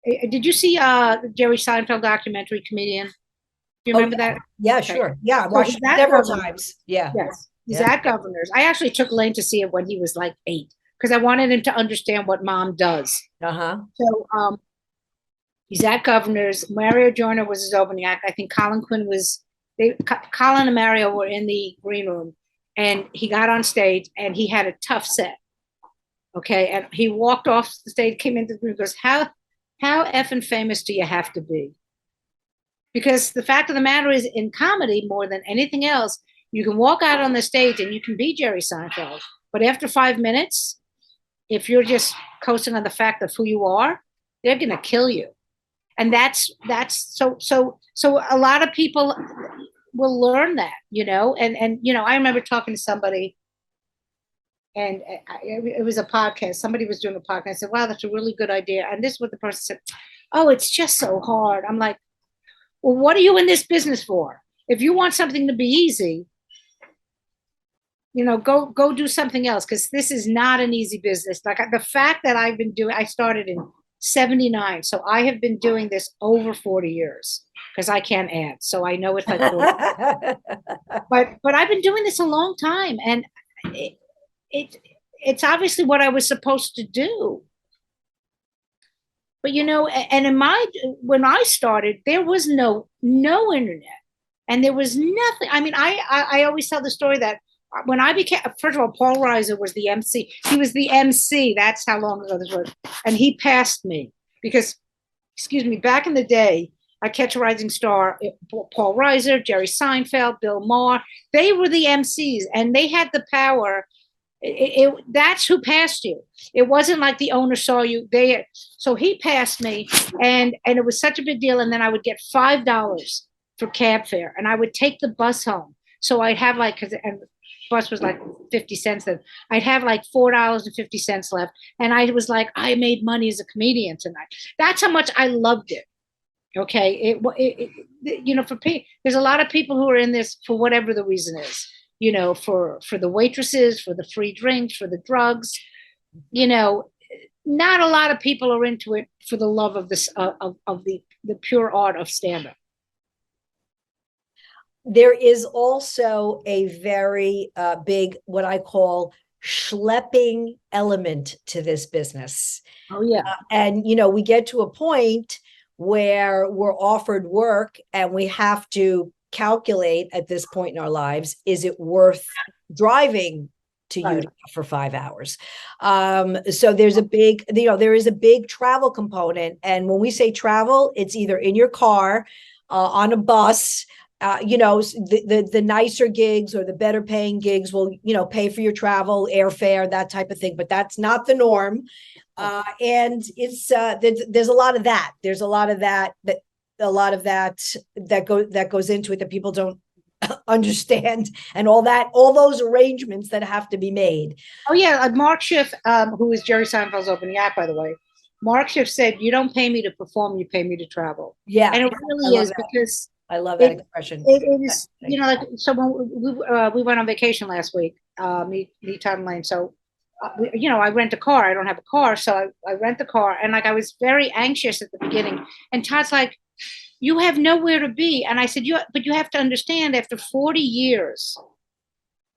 did you see Jerry Seinfeld documentary Comedian? Do you remember that? Yeah, okay. Sure. Yeah, I watched it several times. Yeah. Yes. He's at Governor's. I actually took Lane to see it when he was like 8 because I wanted him to understand what mom does. So he's at Governor's. Mario Joyner was his opening act. I think Colin Quinn Colin and Mario were in the green room, and he got on stage and he had a tough set. Okay, and he walked off the stage, came into the room, goes, How effing famous do you have to be? Because the fact of the matter is, in comedy, more than anything else, you can walk out on the stage and you can be Jerry Seinfeld. But after 5 minutes, if you're just coasting on the fact of who you are, they're going to kill you. And that's so a lot of people will learn that, you know, and you know, I remember talking to somebody, and it was a podcast. Somebody was doing a podcast. I said, wow, that's a really good idea. And this is what the person said. Oh, it's just so hard. I'm like, well, what are you in this business for? If you want something to be easy, you know, go do something else, because this is not an easy business. Like the fact that I started in 79. So I have been doing this over 40 years because I can't add. So I know it's like 40. but I've been doing this a long time, and it's obviously what I was supposed to do. But you know, and when I started, there was no internet, and there was nothing. I mean, I always tell the story that when I became, first of all, Paul Reiser was the MC. He was the MC. That's how long ago this was. And he passed me because, excuse me, back in the day, I Catch a Rising Star, Paul Reiser, Jerry Seinfeld, Bill Maher, they were the MCs, and they had the power. That's who passed you. It wasn't like the owner saw you. So he passed me, and it was such a big deal. And then I would get $5 for cab fare, and I would take the bus home. So I'd have and bus was like 50 cents then. I'd have like $4.50 left. And I was like, I made money as a comedian tonight. That's how much I loved it. Okay. You know, there's a lot of people who are in this for whatever the reason is, you know, for the waitresses, for the free drinks, for the drugs, you know, not a lot of people are into it for the love of this, of the pure art of stand-up. there is also a very big, what I call schlepping element to this business. Oh, yeah. And, we get to a point where we're offered work and we have to calculate at this point in our lives, is it worth driving to Utah for 5 hours? So there's a big, there is a big travel component. And when we say travel, it's either in your car, on a bus, the nicer gigs or the better paying gigs will, pay for your travel, airfare, that type of thing, but that's not the norm. And it's, there's a lot of that. There's a lot of that that goes into it that people don't understand, and all those arrangements that have to be made. Oh yeah, Mark Schiff, who is Jerry Seinfeld's opening act, by the way. Mark Schiff said, "You don't pay me to perform; you pay me to travel." Yeah, and it really is because I love that expression. It is, like, so when we went on vacation last week, me, Todd and Lane. So, I rent a car. I don't have a car, so I rent the car, and like I was very anxious at the beginning. And Todd's like, "You have nowhere to be," and I said, "But you have to understand, after 40 years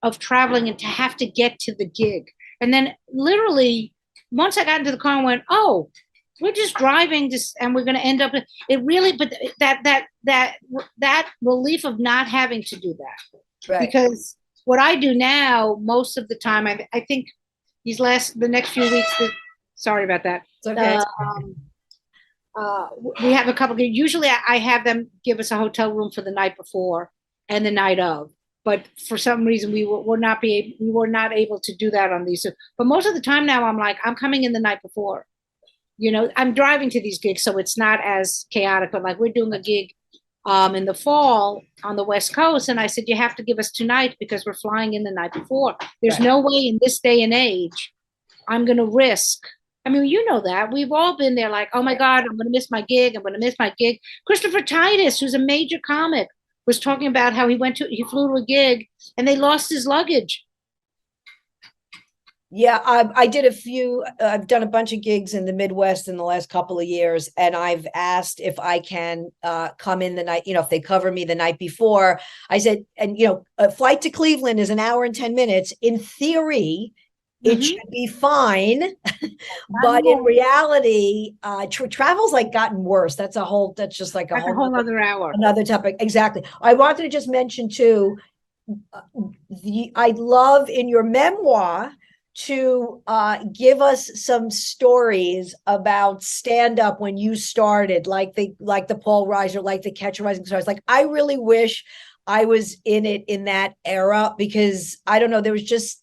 of traveling and to have to get to the gig, and then literally once I got into the car and went, oh." We're just driving and we're going to end up. It really, but that relief of not having to do that, right. Because what I do now, most of the time, I think the next few weeks. Sorry about that. It's okay. We have a couple. Usually, I have them give us a hotel room for the night before and the night of. But for some reason, we were not able to do that on these. But most of the time now, I'm like, I'm coming in the night before. I'm driving to these gigs, so it's not as chaotic, but like we're doing a gig in the fall on the West Coast. And I said, you have to give us 2 nights because we're flying in the night before. There's no way in this day and age, I'm going to risk. I mean, that we've all been there like, oh my God, I'm going to miss my gig. I'm going to miss my gig. Christopher Titus, who's a major comic, was talking about how he flew to a gig and they lost his luggage. Yeah, I did I've done a bunch of gigs in the Midwest in the last couple of years, and I've asked if I can come in the night, if they cover me the night before. I said, and a flight to Cleveland is 1 hour and 10 minutes. In theory, it should be fine, but in reality, travel's like gotten worse. That's just like a whole other hour. Another topic, exactly. I wanted to just mention too, I'd love in your memoir to give us some stories about stand-up when you started, like the Paul Reiser, like the Catch a Rising Stars. Like, I really wish I was in it in that era, because I don't know, there's just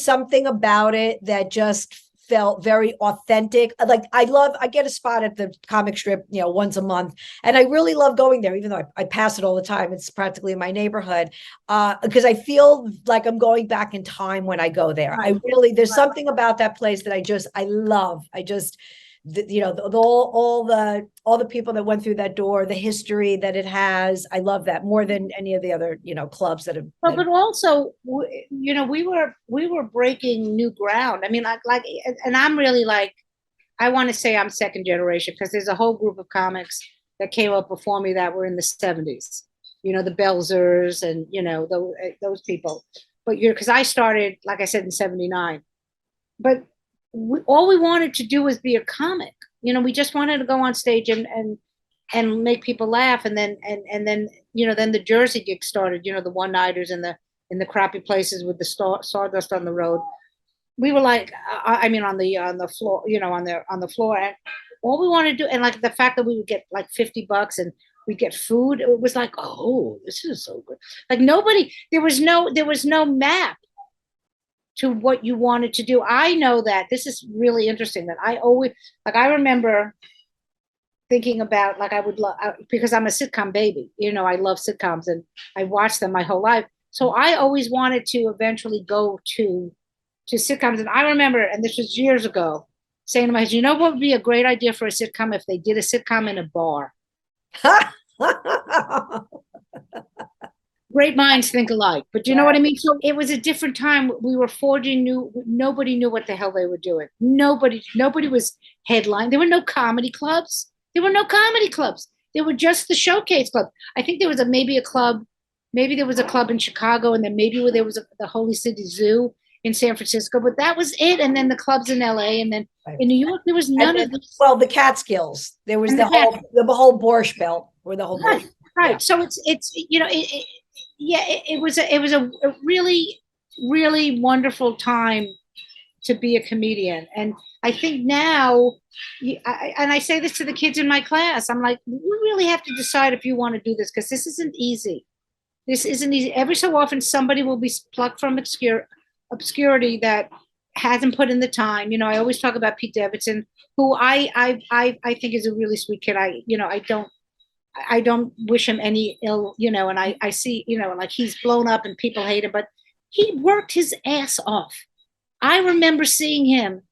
something about it that just felt very authentic. Like, I get a spot at the comic strip, once a month. And I really love going there, even though I pass it all the time. It's practically in my neighborhood, because I feel like I'm going back in time when I go there. There's something about that place that I love. All the people that went through that door, the history that it has. I love that more than any of the other, clubs that have. But also, we were breaking new ground. I mean, like, and I'm really like, I want to say I'm second generation, because there's a whole group of comics that came up before me that were in the 70s. The Belzers and those people. But because I started, like I said, in 79. But all we wanted to do was be a comic. We just wanted to go on stage and make people laugh. And then then the Jersey gig started, the one-nighters in the crappy places with the sawdust on the road. We were like, on the floor, on the floor. And all we wanted to do, and like the fact that we would get like $50 and we'd get food, it was like, oh, this is so good. Like, there was no map to what you wanted to do. I know that this is really interesting, that I remember thinking about, like, I would love, because I'm a sitcom baby, I love sitcoms and I watched them my whole life. So I always wanted to eventually go to sitcoms. And I remember, and this was years ago, saying to myself, what would be a great idea for a sitcom if they did a sitcom in a bar? Great minds think alike, but you know what I mean? So it was a different time. We were forging nobody knew what the hell they were doing. Nobody was headline. There were no comedy clubs. There were just the Showcase Club. I think there was maybe a club maybe there was a club in Chicago, and then maybe there was the Holy City Zoo in San Francisco, but that was it. And then the clubs in LA, and then in New York, there was none of this. Well, the Catskills, there was the whole Borscht Belt, or the whole right. Yeah. So it's it was a really, really wonderful time to be a comedian. And I think now, and I say this to the kids in my class, I'm like, you really have to decide if you want to do this, because this isn't easy. This isn't easy. Every so often, somebody will be plucked from obscurity that hasn't put in the time. I always talk about Pete Davidson, who I think is a really sweet kid. I don't wish him any ill, and I see, like he's blown up and people hate him, but he worked his ass off. I remember seeing him.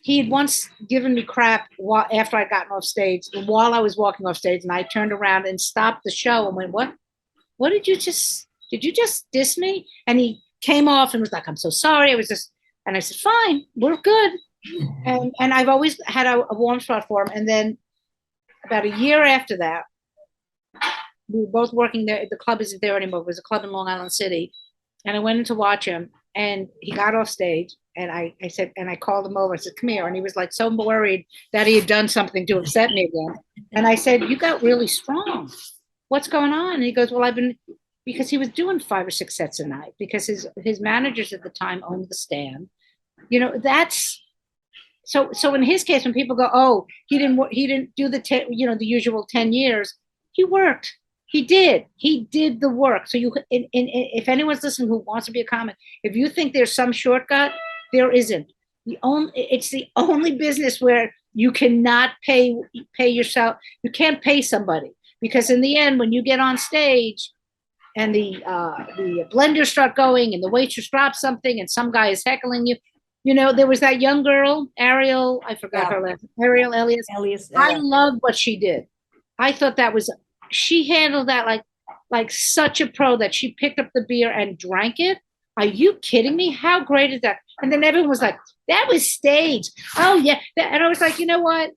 He had once given me crap after I'd gotten off stage, while I was walking off stage, and I turned around and stopped the show and went, what did you just diss me? And he came off and was like, I'm so sorry. And I said, fine, we're good. And I've always had a warm spot for him. And then about a year after that, we were both working there. The club isn't there anymore. It was a club in Long Island City. And I went in to watch him, and he got off stage, and I said, and I called him over. I said, come here. And he was like so worried that he had done something to upset me again. And I said, you got really strong. What's going on? And he goes, well, because he was doing 5 or 6 sets a night, because his managers at the time owned the stand. That's so in his case, when people go, oh, he didn't do the usual 10 years, he worked. He did the work. So if anyone's listening who wants to be a comic, if you think there's some shortcut, there isn't. It's the only business where you cannot pay yourself. You can't pay somebody, because in the end, when you get on stage and the blenders start going and the waitress drops something and some guy is heckling you, there was that young girl, Ariel, I forgot her last name, Ariel Elias. I loved what she did. I thought she handled that like such a pro, that she picked up the beer and drank it. Are you kidding me? How great is that? And then everyone was like, that was staged. Oh yeah. And I was like, you know what?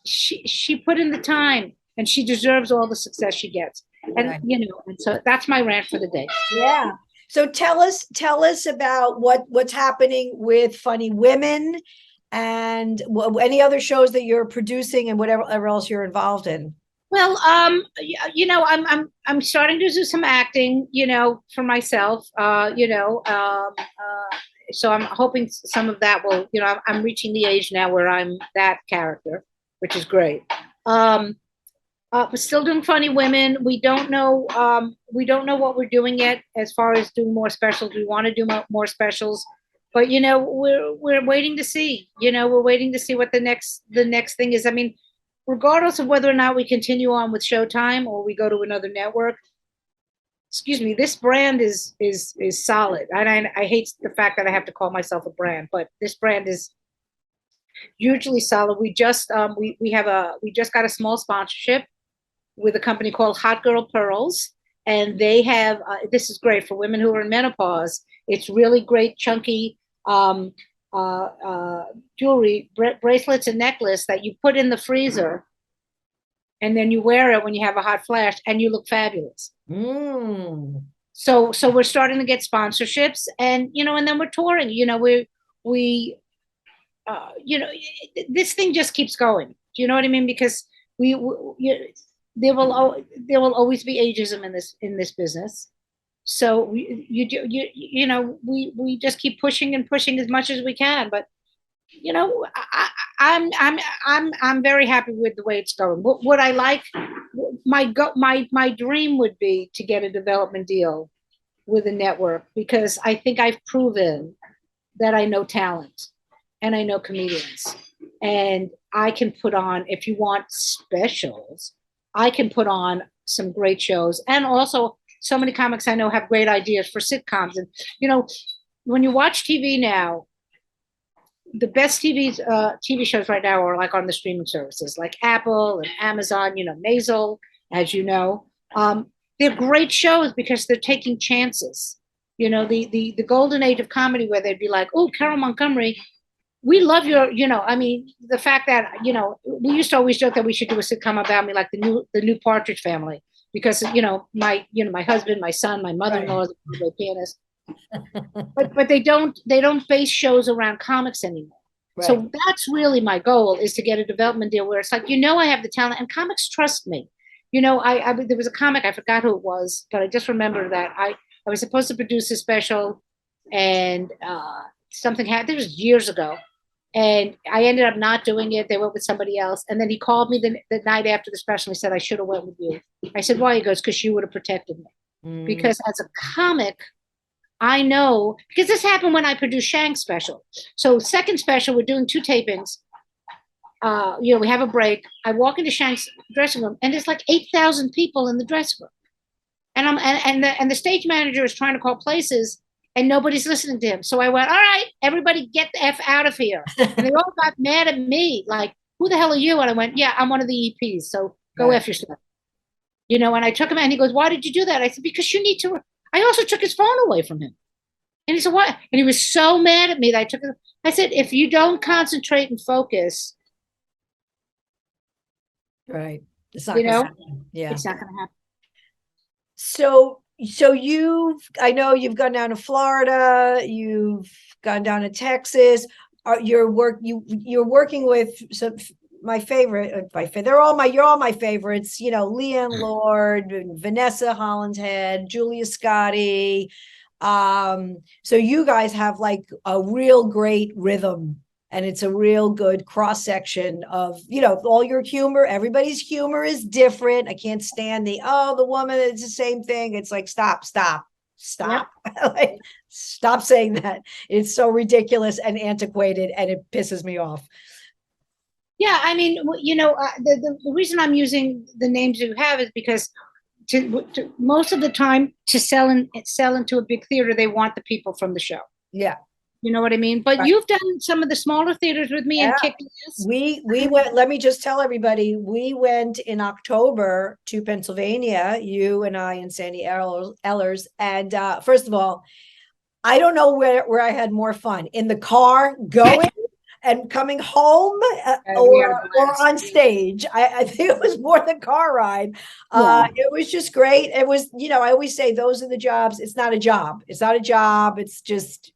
She put in the time, and she deserves all the success she gets. And and so that's my rant for the day. Yeah. So tell us about what's happening with Funny Women, and any other shows that you're producing, and whatever else you're involved in. Well, I'm starting to do some acting, for myself, so I'm hoping some of that will, I'm reaching the age now where I'm that character, which is great. We're still doing Funny Women. We don't know what we're doing yet as far as doing more specials. We want to do more specials, but we're waiting to see. We're waiting to see what the next thing is. I mean, regardless of whether or not we continue on with Showtime or we go to another network, this brand is solid. And I hate the fact that I have to call myself a brand, but this brand is hugely solid. We just got a small sponsorship with a company called Hot Girl Pearls, and they have this is great for women who are in menopause. It's really great, chunky jewelry, bracelets and necklace that you put in the freezer, and then you wear it when you have a hot flash, and you look fabulous. So we're starting to get sponsorships, and and then we're touring. This thing just keeps going. Do you know what I mean? Because there will always be ageism in this business. So we just keep pushing and pushing as much as we can. But I'm very happy with the way it's going. What I like, my dream would be to get a development deal with a network, because I think I've proven that I know talent and I know comedians, and I can put on, if you want specials, I can put on some great shows. And also, so many comics I know have great ideas for sitcoms. And, when you watch TV now, the best TV shows right now are like on the streaming services, like Apple and Amazon, Maisel, as you know. They're great shows because they're taking chances. The golden age of comedy, where they'd be like, oh, Carole Montgomery, we love your, the fact that, we used to always joke that we should do a sitcom about me, like the new Partridge Family. because my husband, my son, my mother-in-law is a Broadway pianist. but they don't base shows around comics anymore. Right. So that's really my goal, is to get a development deal where it's like, I have the talent and comics trust me. I there was a comic, I forgot who it was, but I just remember that I was supposed to produce a special, and something happened. It was years ago, and I ended up not doing it. They went with somebody else, and then he called me the night after the special. He said, I should have went with you. I said, why? He goes, because you would have protected me. Because as a comic, I know, because this happened when I produced Shank's special. So second special, we're doing 2 tapings. We have a break. I walk into Shank's dressing room, and there's like 8,000 people in the dressing room. And the stage manager is trying to call places, and nobody's listening to him. So I went, all right, everybody get the F out of here. And they all got mad at me, like, who the hell are you? And I went, yeah, I'm one of the EPs, so go F yourself. And I took him, and he goes, why did you do that? I said, because you need to. I also took his phone away from him. And he said, what? And he was so mad at me that I took it. I said, if you don't concentrate and focus. Right. It's not going to happen. Yeah. It's not going to happen. So I know you've gone down to Florida, you've gone down to Texas. You're working with some my favorite. You're all my favorites. Leanne Lord, Vanessa Hollinshead, Julia Scotti. So you guys have like a real great rhythm, and it's a real good cross section of, all your humor. Everybody's humor is different. I can't stand the woman, it's the same thing. It's like, stop. Yep. Like, stop saying that. It's so ridiculous and antiquated, and it pisses me off. Yeah. I mean, the reason I'm using the names you have is because to most of the time, to sell into a big theater, they want the people from the show. Yeah. You know what I mean? But You've done some of the smaller theaters with me and kicked ass. We went, let me just tell everybody, we went in October to Pennsylvania, you and I and Sandy Ellers. And first of all, I don't know where I had more fun, in the car going and coming home, or on stage. I think it was more the car ride. It was just great. It was, I always say those are the jobs. It's not a job. It's just,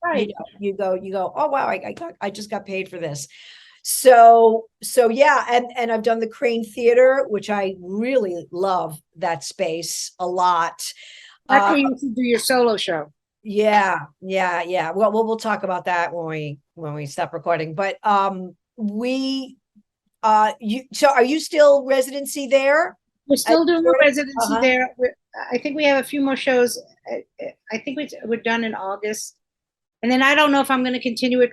you go, oh wow, I just got paid for this. So yeah. And I've done the Crane Theater, which I really love that space a lot. That's where you should do your solo show. Yeah. Well, we'll talk about that when we stop recording. But so are you still residency there? We're still doing the residency there. I think we have a few more shows. I think we're done in August, and then I don't know if I'm going to continue it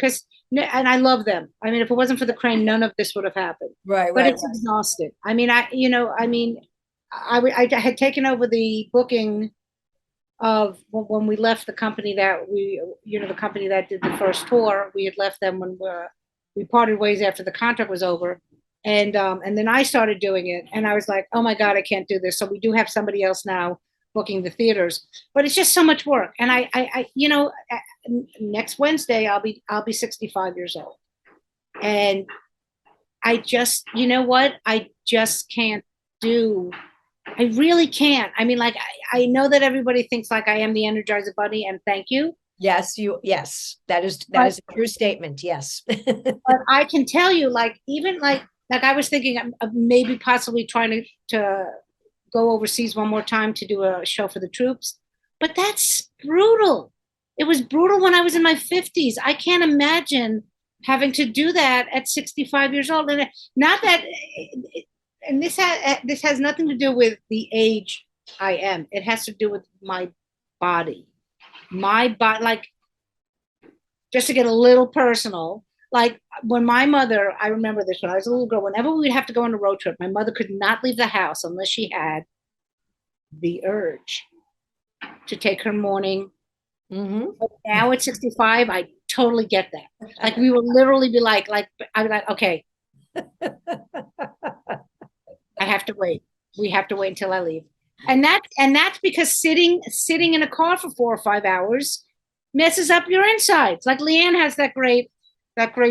and I love them. I mean, if it wasn't for the Crane, none of this would have happened. Right. But it's exhausted. I mean, I had taken over the booking of when we left the company that the company that did the first tour. We had left them when we parted ways after the contract was over. And then I started doing it, and I was like, oh my God, I can't do this. So we do have somebody else now booking the theaters, but it's just so much work. And I next Wednesday, I'll be 65 years old. And I just, I just can't do. I really can't. I mean, like, I know that everybody thinks like I am the Energizer Bunny, and thank you. Yes, that is a true statement. Yes. But I can tell you, like, even like I was thinking of maybe possibly trying to go overseas one more time to do a show for the troops, but that's brutal. It was brutal when I was in my 50s. I can't imagine having to do that at 65 years old. And not that. And this has nothing to do with the age I am. It has to do with my body. Like, just to get a little personal, like when my mother, I remember this when I was a little girl, whenever we'd have to go on a road trip, my mother could not leave the house unless she had the urge to take her morning. Mm-hmm. But now at 65, I totally get that. Like, we would literally be like I'd be like, okay. I have to wait. We have to wait until I leave. And that's because sitting in a car for 4 or 5 hours messes up your insides. Like Leanne has that great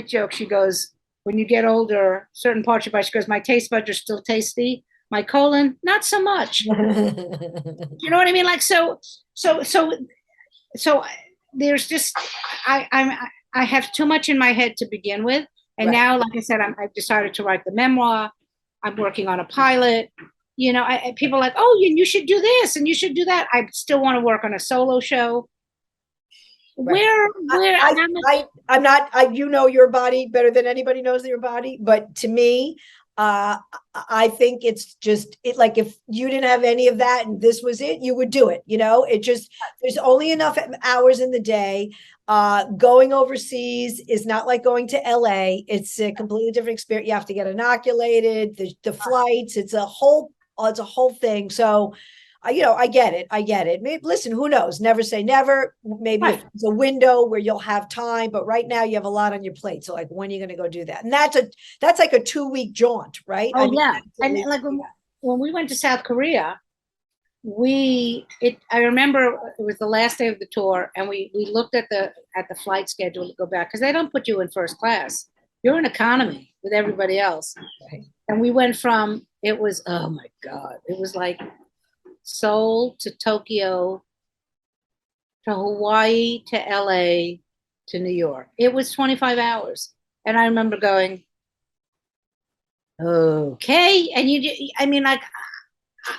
joke. She goes, when you get older, certain parts of your body, she goes, my taste buds are still tasty, My colon, not so much. You know what I mean? Like, so there's just, I have too much in my head to begin with. And now, like I said, I've decided to write the memoir. I'm working on a pilot. You know, people are like, oh, you should do this and you should do that. I still want to work on a solo show. Where I'm not, you know your body better than anybody knows your body, but to me, I think it's just like if you didn't have any of that and this was it, you would do it. You know, it just, there's only enough hours in the day. Going overseas is not like going to LA. It's a completely different experience. You have to get inoculated, the flights, it's a whole thing. So you know, I get it. Maybe, listen, who knows? Never say never. Maybe it's a window where you'll have time, but right now you have a lot on your plate. So like, when are you going to go do that? And that's like a 2-week jaunt, right? Oh, yeah. And like when we went to South Korea, I remember it was the last day of the tour, and we looked at the flight schedule to go back, because they don't put you in first class. You're in economy with everybody else. Right. And we went from, it was, oh my God, it was like Seoul to Tokyo to Hawaii to LA to New York. It was 25 hours. And I remember going, okay. And I mean, like,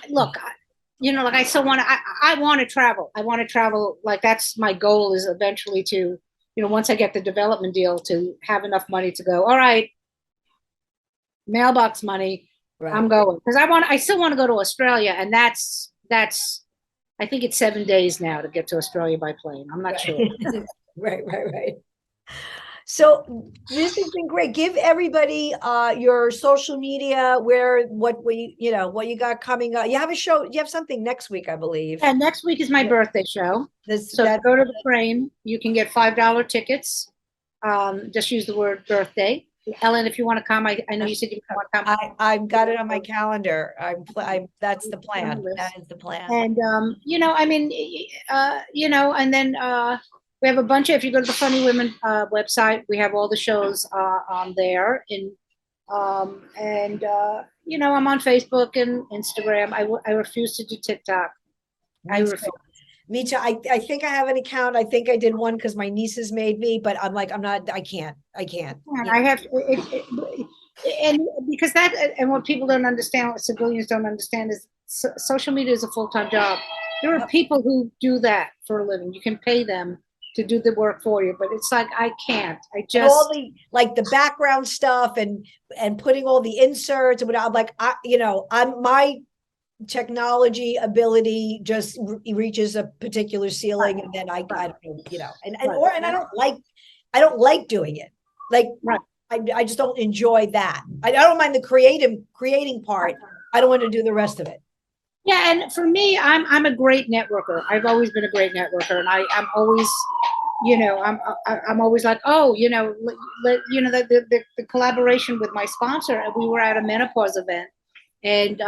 look, you know, like I still want to, I want to travel. I want to travel. Like, that's my goal, is eventually to, you know, once I get the development deal, to have enough money to go, all right, mailbox money, right, I'm going. Because I still want to go to Australia. And that's, I think it's 7 days now to get to Australia by plane. I'm not sure. Right. So this has been great. Give everybody your social media, what you got coming up. You have a show, you have something next week, I believe. And next week is my birthday show. So go to the Frame. You can get $5 tickets. Just use the word birthday. Ellen, if you want to come, I know you said you want to come. I've got it on my calendar. That's the plan. That is the plan. And you know, I mean, you know, and then we have a bunch of, if you go to the Funny Women website, we have all the shows on there. And you know, I'm on Facebook and Instagram. I refuse to do TikTok. I refuse. Me too. I think I have an account. I think I did one because my nieces made me, but I'm like, I can't. And I have, and because that, and what people don't understand, what civilians don't understand, is social media is a full-time job. There are people who do that for a living. You can pay them to do the work for you, but it's like, I can't. I just, and all the, like, the background stuff and putting all the inserts and what, I'm like, my technology ability just reaches a particular ceiling, and then I don't, you know, and I don't like doing it. Like, I just don't enjoy that. I don't mind the creating part. I don't want to do the rest of it. Yeah, and for me, I'm a great networker. I've always been a great networker, and I'm always, you know, I'm always like, oh, you know, the collaboration with my sponsor, and we were at a menopause event. And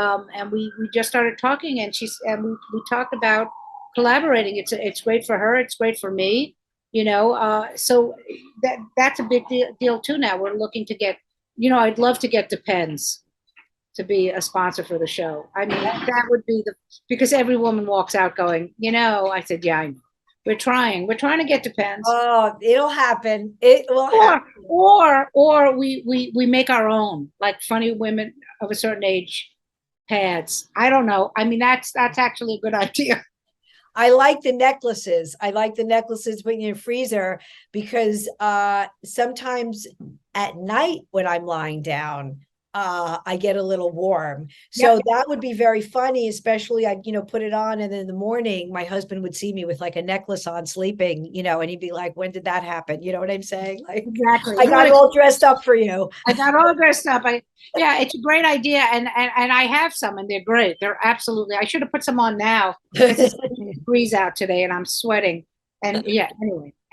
we just started talking, and we talked about collaborating. It's great for her. It's great for me, you know. So that's a big deal too. Now we're looking to get, you know, I'd love to get Depends to be a sponsor for the show. I mean, that would be because every woman walks out going, you know, I said, yeah, I know. We're trying to get Depends. Oh, it'll happen. It will happen. Or we make our own, like Funny Women of a Certain Age pads. I don't know. I mean, that's actually a good idea. I like the necklaces. Putting in a freezer, because sometimes at night when I'm lying down, I get a little warm. So that would be very funny, especially I'd, you know, put it on, and then in the morning my husband would see me with like a necklace on sleeping, you know, and he'd be like, when did that happen? You know what I'm saying? Like, exactly. I got all dressed up for you. I got all dressed up. Yeah, it's a great idea. And I have some, and they're great. They're absolutely, I should have put some on now. It's degrees out today and I'm sweating. And yeah,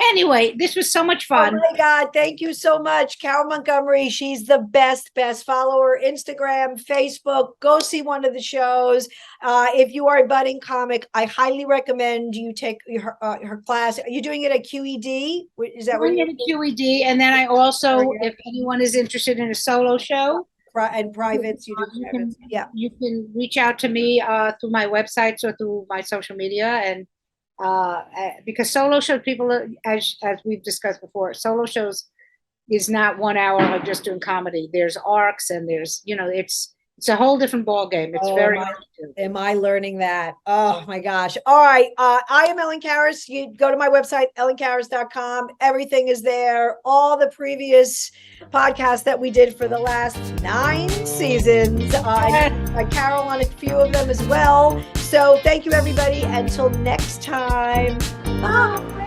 anyway, this was so much fun. Oh my God, thank you so much, Carole Montgomery. She's the best. Follow her Instagram, Facebook. Go see one of the shows. If you are a budding comic, I highly recommend you take her class. Are you doing it at QED? Is that doing it at QED? And then I also, if anyone is interested in a solo show, and privates. You do privates. Yeah. You can reach out to me through my websites or through my social media, and because solo shows, people as we've discussed before, solo shows is not 1 hour of just doing comedy. There's arcs, and there's it's a whole different ball game. It's am I learning that? Oh my gosh. All right. I am Ellen Karis. You go to my website, ellenkaris.com. Everything is there. All the previous podcasts that we did for the last 9 seasons. Carole on a few of them as well. So thank you, everybody. Until next time. Bye.